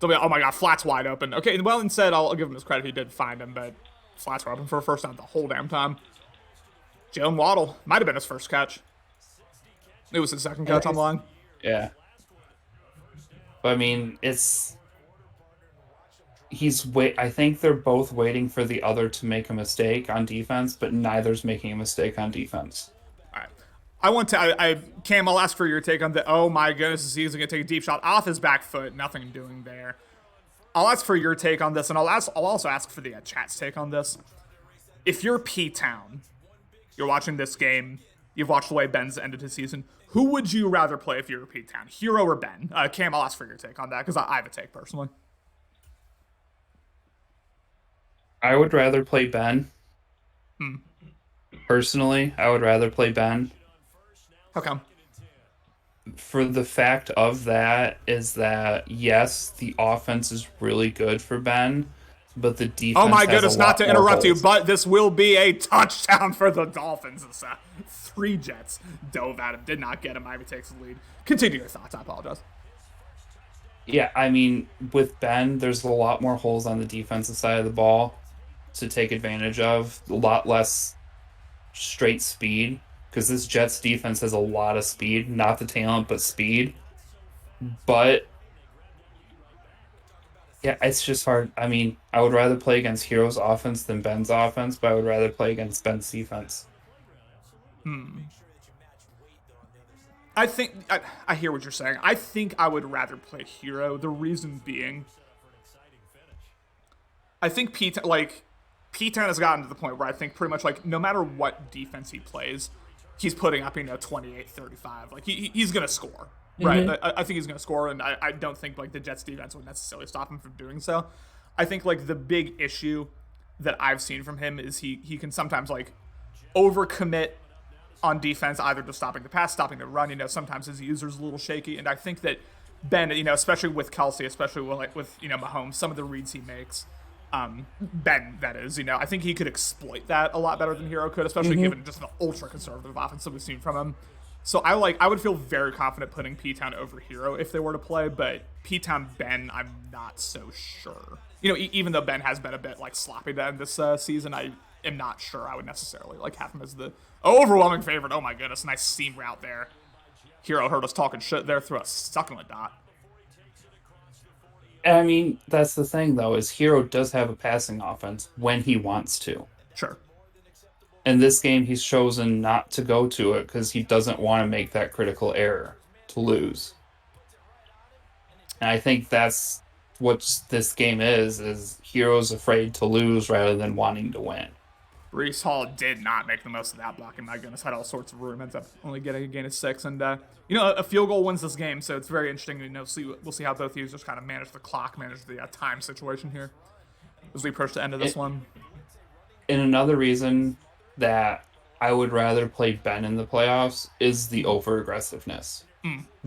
Oh my god, flat's wide open. Okay, well, instead, I'll give him his credit. He did find him, but flats were open for a first down the whole damn time. Jalen Waddle might have been his first catch. It was his second catch on the line. Yeah. But I mean, I think they're both waiting for the other to make a mistake on defense, but neither's making a mistake on defense. All right. Cam, I'll ask for your take on the, oh my goodness, he's going to take a deep shot off his back foot. Nothing doing there. I'll ask for your take on this, and I'll also ask for the chat's take on this. If you're P-Town, you're watching this game, you've watched the way Ben's ended his season, who would you rather play if you're P-Town, Hero or Ben? Cam, I'll ask for your take on that, because I have a take personally. I would rather play Ben. Personally, I would rather play Ben. How come? For the fact of that is that, yes, the offense is really good for Ben, but the defense. Oh my goodness, not to interrupt you, holes. but this will be a touchdown for the Dolphins. 3 Jets dove at him, did not get him. Miami takes the lead. Continue your thoughts. I apologize. Yeah, I mean, with Ben, there's a lot more holes on the defensive side of the ball to take advantage of. A lot less straight speed, because this Jets defense has a lot of speed. Not the talent, but speed. But yeah, it's just hard. I mean, I would rather play against Hero's offense than Ben's offense, but I would rather play against Ben's defense. I think I hear what you're saying. I think I would rather play Hero. The reason being, I think P-Town has gotten to the point where I think pretty much no matter what defense he plays, he's putting up 28, 35. He's gonna score, right? Mm-hmm. I think he's gonna score, and I don't think the Jets defense would necessarily stop him from doing so. I think the big issue that I've seen from him is he can sometimes overcommit on defense, either just stopping the pass, stopping the run. Sometimes his user's a little shaky, and I think that Ben, especially with Kelsey, especially with Mahomes, some of the reads he makes, Ben, that is, I think he could exploit that a lot better than Hero could, especially given just the ultra conservative offense that we've seen from him. So I would feel very confident putting P-Town over Hero if they were to play, but P-Town Ben, I'm not so sure. Even though Ben has been a bit sloppy to end this season, I am not sure I would necessarily have him as the overwhelming favorite. Oh my goodness, nice seam route there. Hero heard us talking shit there, threw a succulent dot. I mean, that's the thing, though, is Hero does have a passing offense when he wants to. Sure. In this game, he's chosen not to go to it because he doesn't want to make that critical error to lose. And I think that's what this game is Hero's afraid to lose rather than wanting to win. Breece Hall did not make the most of that blocking. My goodness, had all sorts of room. Ends up only getting a gain of 6. And, a field goal wins this game, so it's very interesting. We'll see how both users kind of manage the clock, manage the time situation here as we approach the end of this one. And another reason that I would rather play Ben in the playoffs is the over-aggressiveness.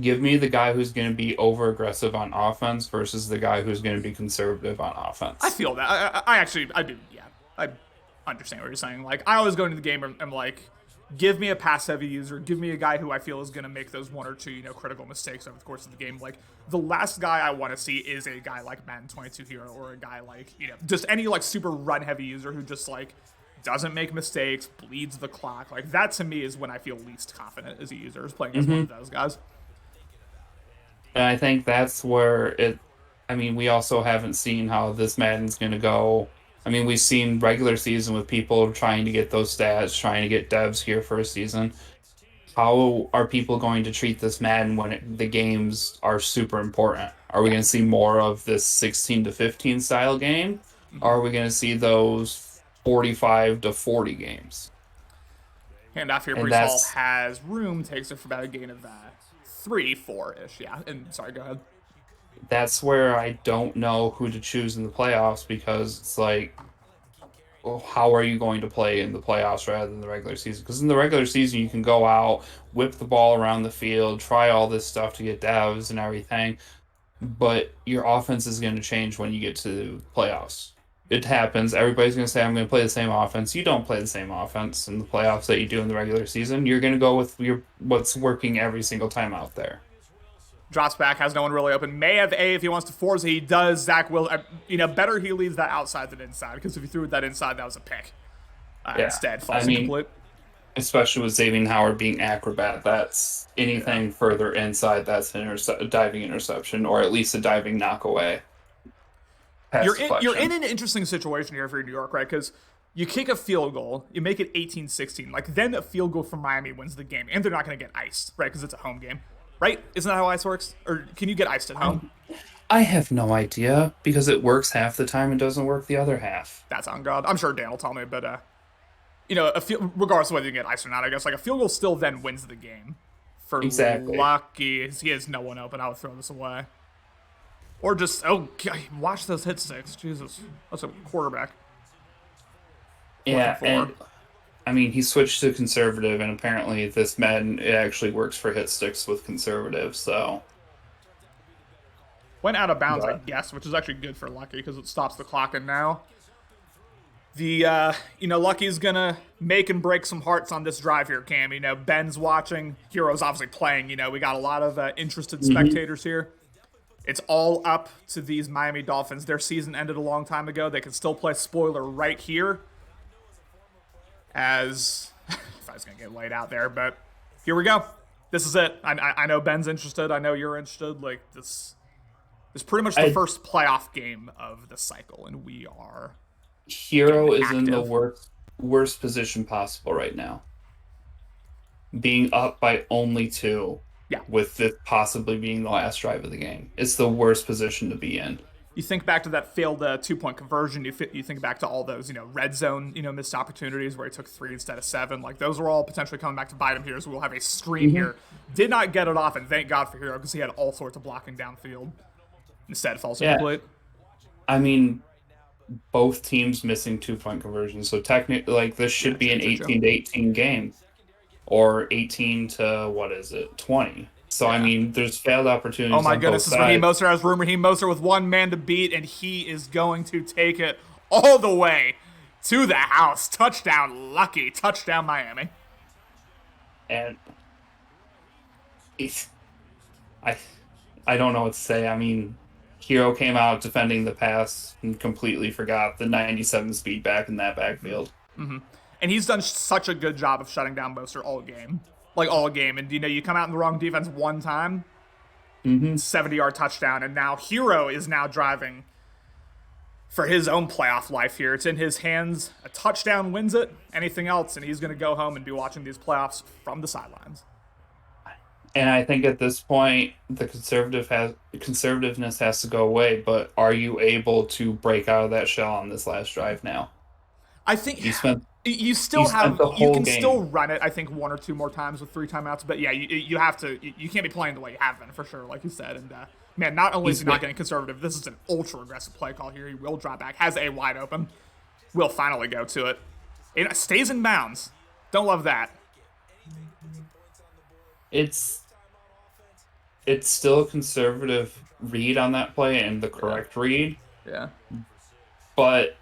Give me the guy who's going to be over-aggressive on offense versus the guy who's going to be conservative on offense. I feel that. I do, yeah. I understand what you're saying. I always go into the game and I'm give me a pass-heavy user. Give me a guy who I feel is going to make those 1 or 2, critical mistakes over the course of the game. The last guy I want to see is a guy like Madden 22 Hero, or a guy just any super run-heavy user who just doesn't make mistakes, bleeds the clock. That to me is when I feel least confident as a user, is playing as one of those guys. And I think that's where we also haven't seen how this Madden's going to go. We've seen regular season with people trying to get those stats, trying to get devs here for a season. How are people going to treat this Madden when the games are super important? Are we going to see more of this 16 to 15 style game? Or are we going to see those 45 to 40 games? Handoff here. And Brees Hall that's has room, takes it for about a gain of 3, 4-ish. Yeah. And sorry, go ahead. that's where I don't know who to choose in the playoffs, because it's like, well, how are you going to play in the playoffs rather than the regular season? Because in the regular season, you can go out, whip the ball around the field, try all this stuff to get devs and everything, but your offense is going to change when you get to the playoffs. It happens. Everybody's going to say, I'm going to play the same offense. You don't play the same offense in the playoffs that you do in the regular season. You're going to go with what's working every single time out there. Drops back, has no one really open. May have A if he wants to force it. He does. Zach will, better he leaves that outside than inside, because if he threw it that inside, that was a pick. Instead, falls incomplete. Especially with Xavier Howard being acrobat, that's anything further inside, that's an diving interception, or at least a diving knockaway. You're in an interesting situation here for New York, right? Because you kick a field goal, you make it 18-16. Like, then a field goal from Miami wins the game, and they're not going to get iced, right? Because it's a home game. Right? Isn't that how ice works? Or can you get iced at home? I have no idea, because it works half the time and doesn't work the other half. That's on God. I'm sure Dan will tell me, but regardless of whether you get iced or not, I guess like a field goal still then wins the game. For Lucky, he has no one open. I would throw this away. Or just watch those hit sticks. Jesus, that's a quarterback. Yeah, and I mean, he switched to conservative, and apparently this Madden, it actually works for hit sticks with conservative, so. Went out of bounds, I guess, which is actually good for Lucky, because it stops the clock, and now the, Lucky's gonna make and break some hearts on this drive here, Cam. Ben's watching, Hero's obviously playing, we got a lot of interested spectators here. It's all up to these Miami Dolphins. Their season ended a long time ago. They can still play spoiler right here. As if I was gonna get laid out there, but here we go. This is it. I know Ben's interested. I know you're interested. Like this is pretty much the first playoff game of the cycle, and we are. Hero is in the worst position possible right now. Being up by only 2, with this possibly being the last drive of the game. It's the worst position to be in. You think back to that failed 2-point conversion. You think back to all those, red zone, missed opportunities where he took 3 instead of 7. Like, those are all potentially coming back to bite him here, so we'll have a screen here. Did not get it off, and thank God for Hero, because he had all sorts of blocking downfield. Instead, falls incomplete. I mean, both teams missing 2-point conversions, so technically, like, this should be an 18-18 game. Or 18 to, 20. So, I mean, there's failed opportunities. Oh, my goodness. This is Raheem Mostert has room. Raheem Mostert with one man to beat, and he is going to take it all the way to the house. Touchdown, Lucky. Touchdown, Miami. And I don't know what to say. I mean, Hero came out defending the pass and completely forgot the 97 speed back in that backfield. Mm-hmm. And he's done such a good job of shutting down Mostert all game. Like, all game. And, you come out in the wrong defense one time, 70-yard touchdown, and now Hero is now driving for his own playoff life here. It's in his hands. A touchdown wins it. Anything else, and he's going to go home and be watching these playoffs from the sidelines. And I think at this point, the conservativeness has to go away, but are you able to break out of that shell on this last drive now? I think you can still run it, I think, 1 or 2 more times with 3 timeouts, but yeah, you have to, you can't be playing the way you have been, for sure, like you said. And man, not only is he not getting conservative, this is an ultra aggressive play call here. He will drop back, has A wide open, will finally go to it. It stays in bounds. Don't love that. It's still a conservative read on that play and the correct read. Yeah. But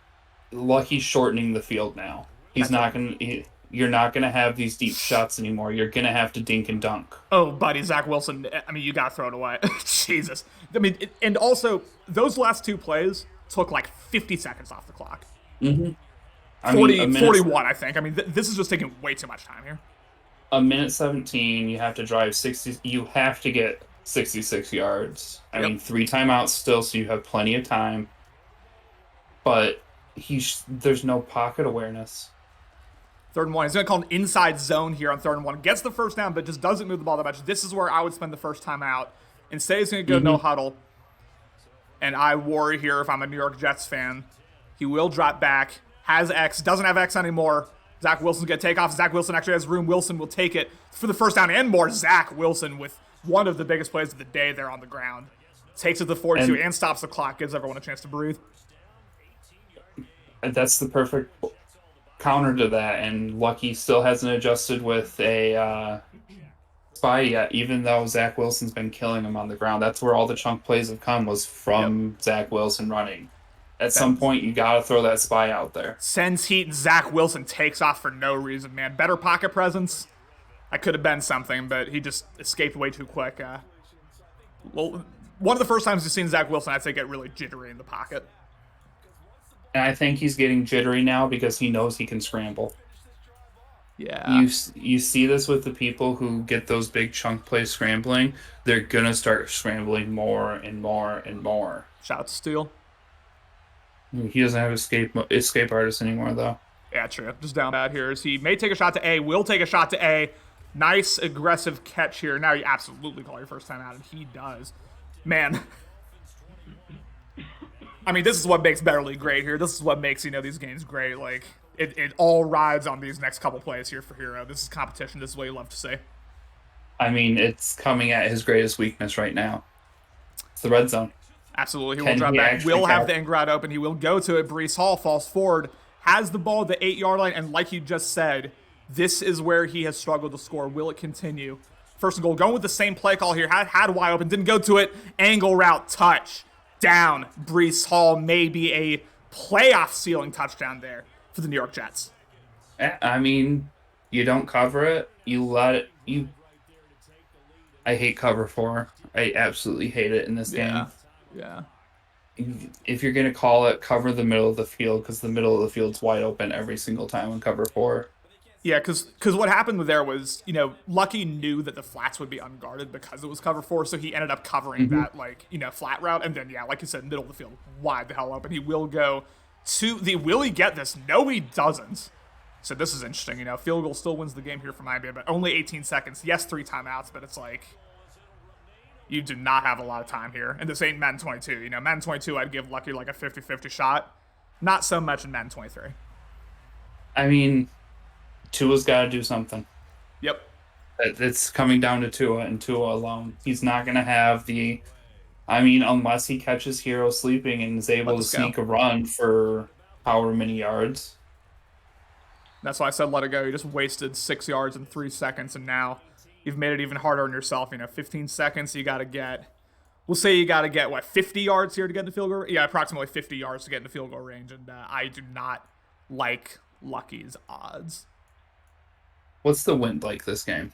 Lucky's shortening the field now. You're not gonna have these deep shots anymore. You're gonna have to dink and dunk. Oh, buddy, Zach Wilson. I mean, you gotta throw it away. Jesus. I mean, and also those last 2 plays took like 50 seconds off the clock. 41, I think. I mean, this is just taking way too much time here. A minute 17. You have to drive 60. You have to get 66 yards. I mean, 3 timeouts still, so you have plenty of time. But there's no pocket awareness. 3rd and 1. He's going to call an inside zone here on 3rd and 1. Gets the first down, but just doesn't move the ball that much. This is where I would spend the first time out. Instead, he's going to go no huddle. And I worry here if I'm a New York Jets fan. He will drop back. Has X. Doesn't have X anymore. Zach Wilson's going to take off. Zach Wilson actually has room. Wilson will take it for the first down and more. Zach Wilson with one of the biggest plays of the day there on the ground. Takes it to 42 and stops the clock. Gives everyone a chance to breathe. That's the perfect counter to that. And Lucky still hasn't adjusted with a spy yet, even though Zach Wilson's been killing him on the ground. That's where all the chunk plays have come, was from Zach Wilson running. At some point, you got to throw that spy out there. Sends heat, and Zach Wilson takes off for no reason, man. Better pocket presence. That could have been something, but he just escaped way too quick. Well, one of the first times you've seen Zach Wilson, I'd say, get really jittery in the pocket. And I think he's getting jittery now because he knows he can scramble. Yeah. You see this with the people who get those big chunk plays scrambling. They're going to start scrambling more and more and more. Shout out to Steele. He doesn't have escape artist anymore, though. Yeah, true. Just down bad here. He may take a shot to A, will take a shot to A. Nice, aggressive catch here. Now you absolutely call your first time out, and he does. Man. I mean, this is what makes Better League great here. This is what makes, these games great. Like, it all rides on these next couple plays here for Hero. This is competition. This is what you love to see. I mean, it's coming at his greatest weakness right now. It's the red zone. Absolutely. He will drop back. Will have the end route open. He will go to it. Breece Hall falls forward, has the ball at the 8-yard line, and like you just said, this is where he has struggled to score. Will it continue? First and goal. Going with the same play call here. Had wide open. Didn't go to it. Angle route. Touch. Down. Breece Hall. Maybe a playoff ceiling touchdown there for the New York Jets. I mean, you don't cover it. You let it. I hate cover 4. I absolutely hate it in this game. Yeah. If you're going to call it, cover the middle of the field, because the middle of the field's wide open every single time on cover 4. Yeah, because what happened there was, Lucky knew that the flats would be unguarded because it was cover 4, so he ended up covering that, flat route. And then, like you said, middle of the field, wide the hell open. He will go to the... Will he get this? No, he doesn't. So this is interesting. Field goal still wins the game here for Miami, but only 18 seconds. Yes, 3 timeouts, but it's like... You do not have a lot of time here. And this ain't Madden 22. Madden 22, I'd give Lucky like a 50-50 shot. Not so much in Madden 23. I mean, Tua's got to do something. Yep. It's coming down to Tua and Tua alone. He's not going to have the... I mean, unless he catches Hero sleeping and is able to sneak a run for however many yards. That's why I said let it go. You just wasted 6 yards in 3 seconds, and now... You've made it even harder on yourself. 15 seconds, you got to get... We'll say you got to get, 50 yards here to get in the field goal? Yeah, approximately 50 yards to get in the field goal range, and I do not like Lucky's odds. What's the wind like this game?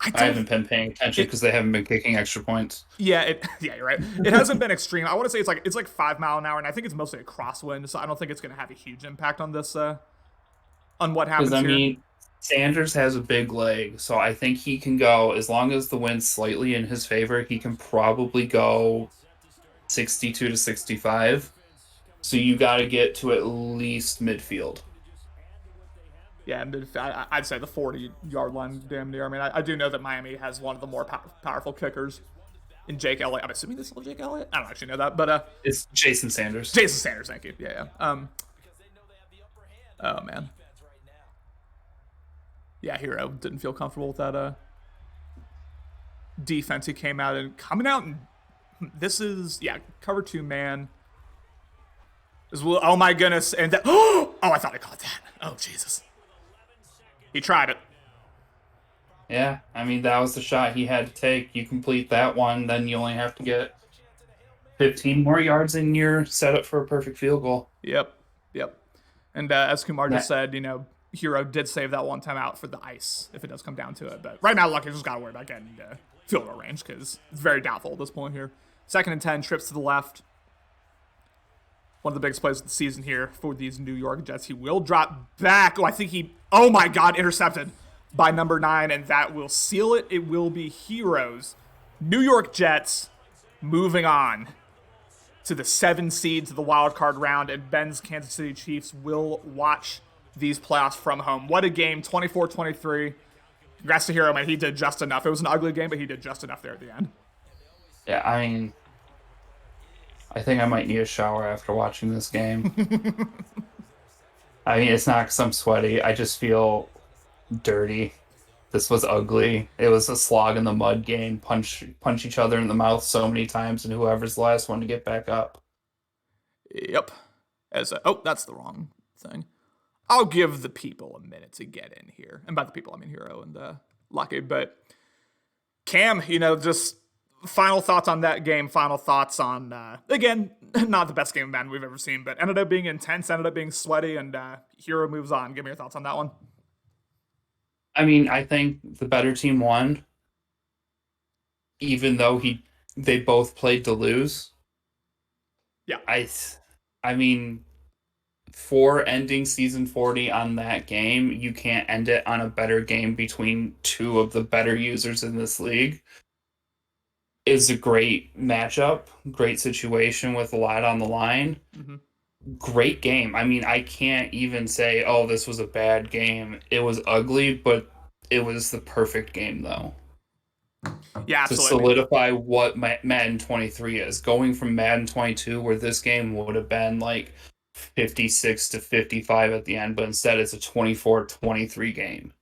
I haven't been paying attention because they haven't been kicking extra points. Yeah, you're right. It hasn't been extreme. I want to say it's like 5 mile an hour, and I think it's mostly a crosswind, so I don't think it's going to have a huge impact on this, on what happens here. I mean... Sanders has a big leg, so I think he can go, as long as the wind's slightly in his favor, he can probably go 62 to 65. So you got to get to at least midfield. Yeah, I'd say the 40-yard line damn near. I mean, I do know that Miami has one of the more powerful kickers in Jake Elliott. I'm assuming this is Jake Elliott? I don't actually know that, but... It's Jason Sanders. Jason Sanders, thank you. Yeah. Oh, man. Yeah, Hero didn't feel comfortable with that defense. He came out and this is cover 2 man. Oh my goodness! And that, I thought I caught that. Oh Jesus! He tried it. Yeah, I mean that was the shot he had to take. You complete that one, then you only have to get 15 more yards in your setup for a perfect field goal. Yep. And as Kumar just said, Hero did save that one time out for the ice if it does come down to it. But right now, Lucky just got to worry about getting field goal range because it's very doubtful at this point here. 2nd and 10, trips to the left. One of the biggest plays of the season here for these New York Jets. He will drop back. Oh my God, intercepted by number 9, and that will seal it. It will be Heroes. New York Jets moving on to the 7 seed to the wild card round, and Ben's Kansas City Chiefs will watch these playoffs from home. What a game, 24-23. Congrats to Hero, man. He did just enough. It was an ugly game, but he did just enough there at the end. Yeah, I mean, I think I might need a shower after watching this game. I mean, it's not because I'm sweaty. I just feel dirty. This was ugly. It was a slog in the mud game. Punch each other in the mouth so many times, and whoever's the last one to get back up. Yep. Oh, that's the wrong thing. I'll give the people a minute to get in here. And by the people, I mean Hero and Lucky. But Cam, just final thoughts on that game. Final thoughts on, again, not the best game of Madden we've ever seen, but ended up being intense, ended up being sweaty, and Hero moves on. Give me your thoughts on that one. I mean, I think the better team won, even though they both played to lose. Yeah. I mean, for ending season 40 on that game, you can't end it on a better game between two of the better users in this league. Is a great matchup, great situation with a lot on the line. Mm-hmm. Great game. I mean, I can't even say, oh, this was a bad game. It was ugly, but it was the perfect game, though. Yeah, to absolutely. solidify what Madden 23 is. Going from Madden 22, where this game would have been like 56-55 at the end, but instead it's a 24-23 game.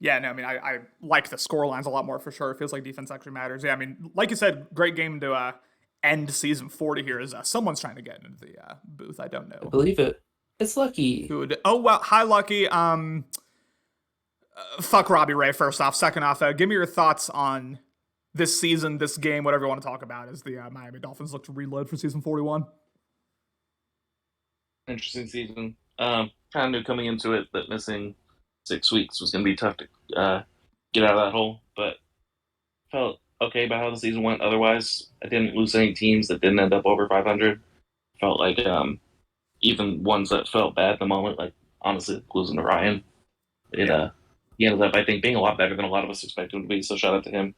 Yeah, no, I mean, I like the score lines a lot more for sure. It feels like defense actually matters. Yeah, I mean, like you said, great game to end season 40 here. Is someone's trying to get into the booth? I don't know. I believe it. It's Lucky. Oh, well, hi, Lucky. Fuck Robbie Ray, first off. Second off, give me your thoughts on this season, this game, whatever you want to talk about, as the Miami Dolphins look to reload for season 41. Interesting season. Kind of knew coming into it that missing 6 weeks was going to be tough to get out of that hole, but felt okay about how the season went. Otherwise, I didn't lose any teams that didn't end up over 500. Felt like even ones that felt bad at the moment, like honestly losing to Ryan, he ended up, I think, being a lot better than a lot of us expected him to be. So shout out to him,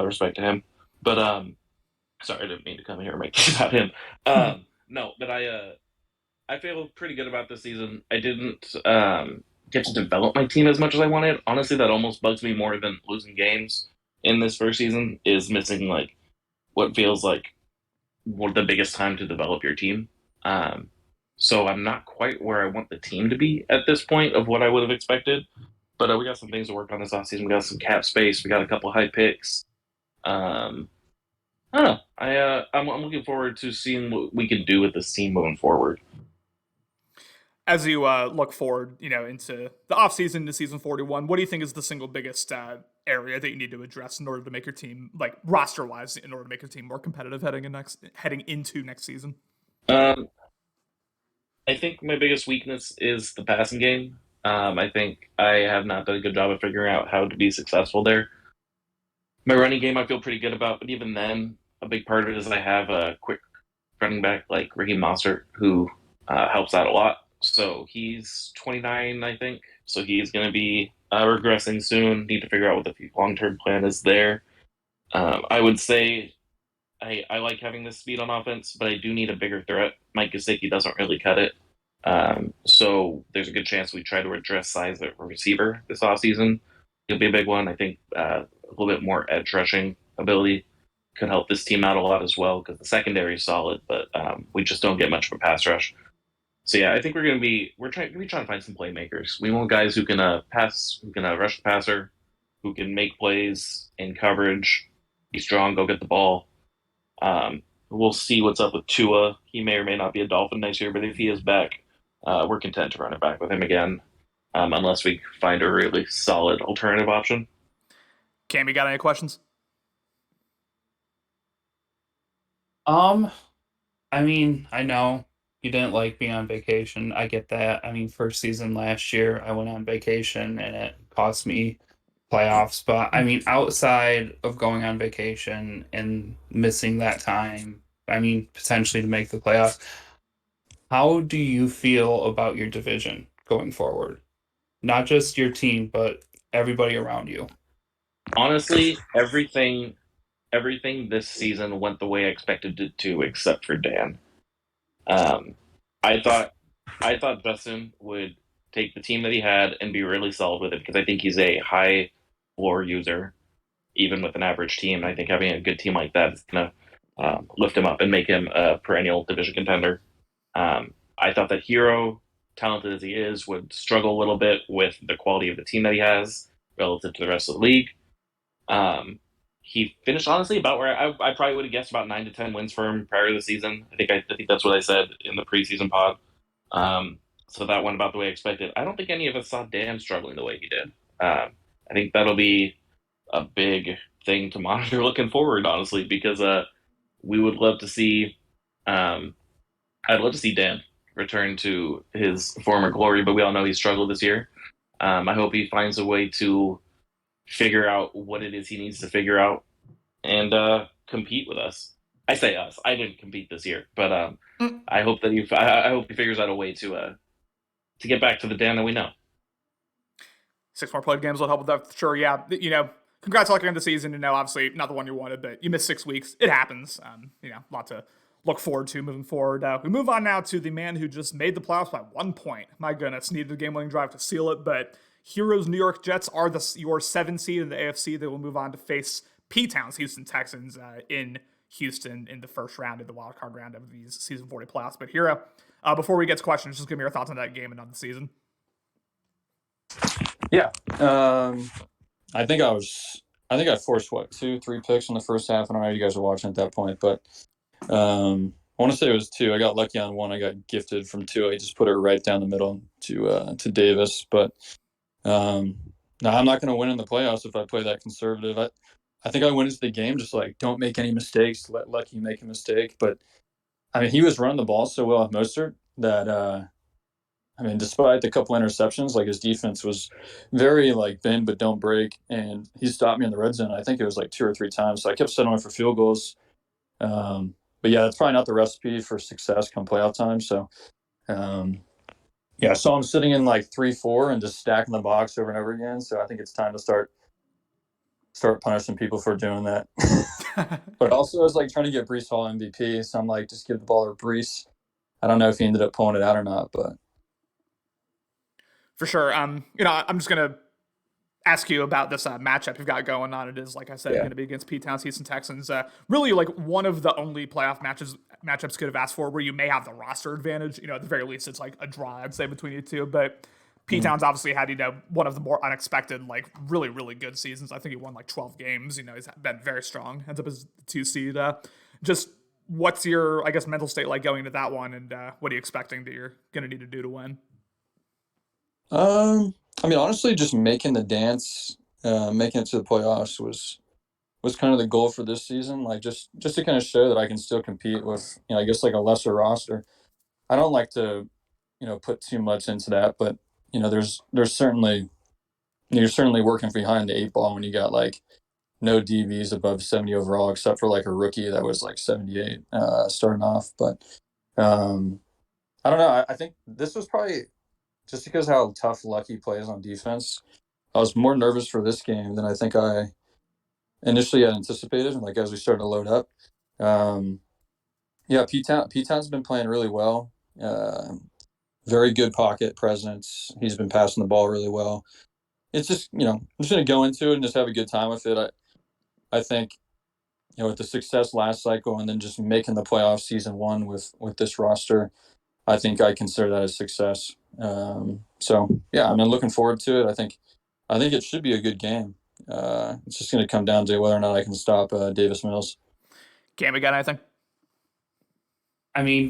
respect to him. But sorry, I didn't mean to come here and make this about him. No, but I feel pretty good about this season. I didn't get to develop my team as much as I wanted. Honestly, that almost bugs me more than losing games in this first season, is missing like what feels like the biggest time to develop your team. So I'm not quite where I want the team to be at this point of what I would have expected. But we got some things to work on this offseason. We got some cap space. We got a couple high picks. I don't know. I'm looking forward to seeing what we can do with this team moving forward. As you look forward, into the offseason to season 41, what do you think is the single biggest area that you need to address in order to make your team, like roster-wise, in order to make your team more competitive heading into next season? I think my biggest weakness is the passing game. I think I have not done a good job of figuring out how to be successful there. My running game I feel pretty good about, but even then, a big part of it is I have a quick running back like Raheem Mostert who helps out a lot. So he's 29, I think. So he's going to be regressing soon. Need to figure out what the long-term plan is there. I would say I like having this speed on offense, but I do need a bigger threat. Mike Gesicki doesn't really cut it. So there's a good chance we try to address size at receiver this offseason. It'll be a big one. I think a little bit more edge rushing ability could help this team out a lot as well, because the secondary is solid, but we just don't get much of a pass rush. So yeah, I think we're trying to find some playmakers. We want guys who can pass, who can rush the passer, who can make plays in coverage, be strong, go get the ball. We'll see what's up with Tua. He may or may not be a Dolphin next year, but if he is back, we're content to run it back with him again, unless we find a really solid alternative option. Cam, you got any questions? I mean, I know you didn't like being on vacation. I get that. I mean, first season last year, I went on vacation and it cost me playoffs. But I mean, outside of going on vacation and missing that time, I mean, potentially to make the playoffs, how do you feel about your division going forward? Not just your team, but everybody around you. Honestly, everything this season went the way I expected it to, except for Dan. I thought Justin would take the team that he had and be really solid with it, because I think he's a high floor user, even with an average team. I think having a good team like that is going to lift him up and make him a perennial division contender. I thought that Hero talented as he is, would struggle a little bit with the quality of the team that he has relative to the rest of the league. He finished honestly about where I probably would have guessed about 9 to 10 wins for him prior to the season. I think that's what I said in the preseason pod. So that went about the way I expected. I don't think any of us saw Dan struggling the way he did. I think that'll be a big thing to monitor looking forward, honestly, because we would love to see. I'd love to see Dan return to his former glory, but we all know he struggled this year. I hope he finds a way to figure out what it is he needs to figure out and compete with us. I say us. I didn't compete this year, but I hope that I hope he figures out a way to get back to the Dan that we know. 6 more played games will help with that for sure. Yeah, congrats on the end of the season. Obviously not the one you wanted, but you missed 6 weeks. It happens. A lot to look forward to moving forward. We move on now to the man who just made the playoffs by 1 point. My goodness, needed a game-winning drive to seal it, but Heroes New York Jets are your 7 seed in the AFC. They will move on to face P-Town's Houston Texans in Houston in the first round of the wildcard round of these Season 40 playoffs. But Hero, before we get to questions, just give me your thoughts on that game and on the season. Yeah. I think I forced 2-3 picks in the first half. I don't know how you guys were watching at that point, but I want to say it was 2. I got lucky on 1. I got gifted from 2. I just put it right down the middle to Davis. But no, I'm not going to win in the playoffs if I play that conservative. I think I went into the game just like, don't make any mistakes. Let Lucky make a mistake. But I mean, he was running the ball so well with Mostert that despite the couple interceptions, like his defense was very like bend but don't break, and he stopped me in the red zone. I think it was like 2 or 3 times. So I kept settling for field goals. But yeah, that's probably not the recipe for success come playoff time. So I saw him sitting in like 3-4 and just stacking the box over and over again. So I think it's time to start punishing people for doing that. But also I was like trying to get Breece Hall MVP. So I'm like, just give the ball to Breece. I don't know if he ended up pulling it out or not, but for sure. I'm just going to ask you about this matchup you've got going on. It is, like I said, going to be against P-Town's Houston Texans. Really, like one of the only playoff matchups could have asked for where you may have the roster advantage. At the very least, it's like a draw, I'd say, between you two. But P-Town's obviously had, one of the more unexpected, like really, really good seasons. I think he won like 12 games. He's been very strong. Ends up as the 2 seed. Just what's your, I guess, mental state like going into that one, and what are you expecting that you're going to need to do to win? Honestly, just making the dance, making it to the playoffs was kind of the goal for this season. Like just to kind of show that I can still compete with, I guess like a lesser roster. I don't like to, put too much into that, but there's certainly, you're certainly working behind the 8 ball when you got like no DBs above 70 overall, except for like a rookie that was like 78 starting off. But I don't know. I think this was probably just because how tough Lucky plays on defense. I was more nervous for this game than I think I initially had anticipated. Like as we started to load up, P-Town's been playing really well. Very good pocket presence. He's been passing the ball really well. It's just, I'm just going to go into it and just have a good time with it. I think, with the success last cycle and then just making the playoff season 1 with this roster, I think I consider that a success. Looking forward to it. I think it should be a good game. It's just going to come down to whether or not I can stop Davis Mills. Game again, I think.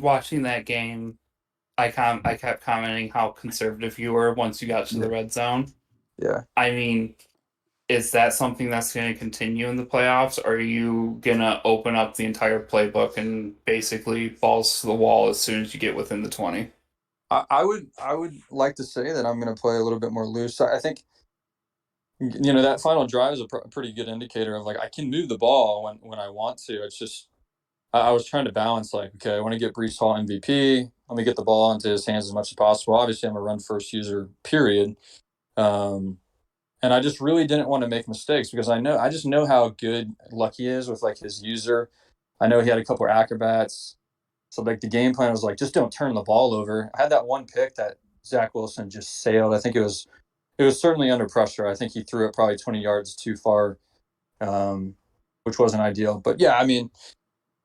Watching that game, I kept commenting how conservative you were once you got to the red zone. Yeah. Is that something that's going to continue in the playoffs? Or are you going to open up the entire playbook and basically balls to the wall as soon as you get within the 20? I would like to say that I'm going to play a little bit more loose. I think, that final drive is a pretty good indicator of like I can move the ball when I want to. It's just I was trying to balance like, okay, I want to get Breece Hall MVP. Let me get the ball into his hands as much as possible. Obviously, I'm a run first user, period. And I just really didn't want to make mistakes because I just know how good Lucky is with like his user. I know he had a couple of acrobats. So like the game plan was like, just don't turn the ball over. I had that one pick that Zach Wilson just sailed. I think it was certainly under pressure. I think he threw it probably 20 yards too far, which wasn't ideal. But yeah,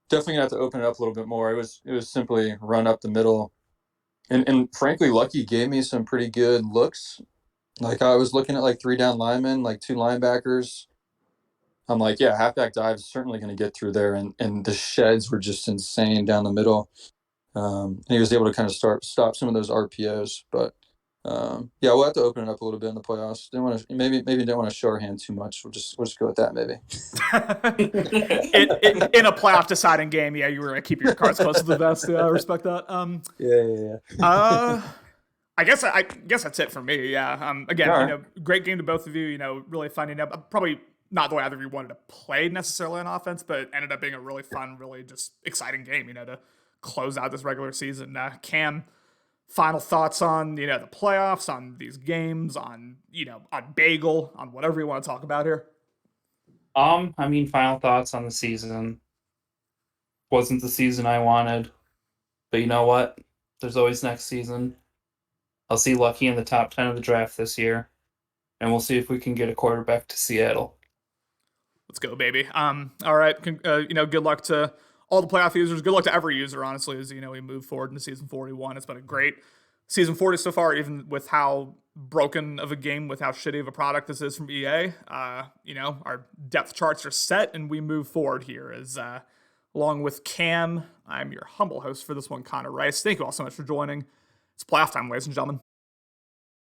definitely gonna have to open it up a little bit more. It was simply run up the middle, And frankly, Lucky gave me some pretty good looks. Like I was looking at like 3 down linemen, like 2 linebackers. I'm like, yeah, halfback dive is certainly going to get through there, and the sheds were just insane down the middle. And he was able to kind of stop some of those RPOs, but yeah, we'll have to open it up a little bit in the playoffs. Didn't want to maybe didn't want to show our hand too much. We'll just go with that maybe. In a playoff deciding game, yeah, you were keeping your cards close to the vest. I respect that. Yeah. I guess that's it for me. Yeah. Again, All you right. know, great game to both of you. You know, really finding out probably not the way either of you wanted to play necessarily on offense, but it ended up being a really fun, really just exciting game. You know, to close out this regular season. Cam, final thoughts on the playoffs, on these games, on on Bagel, on whatever you want to talk about here. I mean, final thoughts on the season. Wasn't the season I wanted, but you know what? There's always next season. I'll see Lucky in the top 10 of the draft this year, and we'll see if we can get a quarterback to Seattle. Let's go, baby. All right. Good luck to all the playoff users. Good luck to every user, honestly, as we move forward into season 41. It's been a great season 40 so far, even with how broken of a game, with how shitty of a product this is from EA. Our depth charts are set, and we move forward here. As along with Cam, I'm your humble host for this one, Connor Rice. Thank you all so much for joining. It's playoff time, ladies and gentlemen.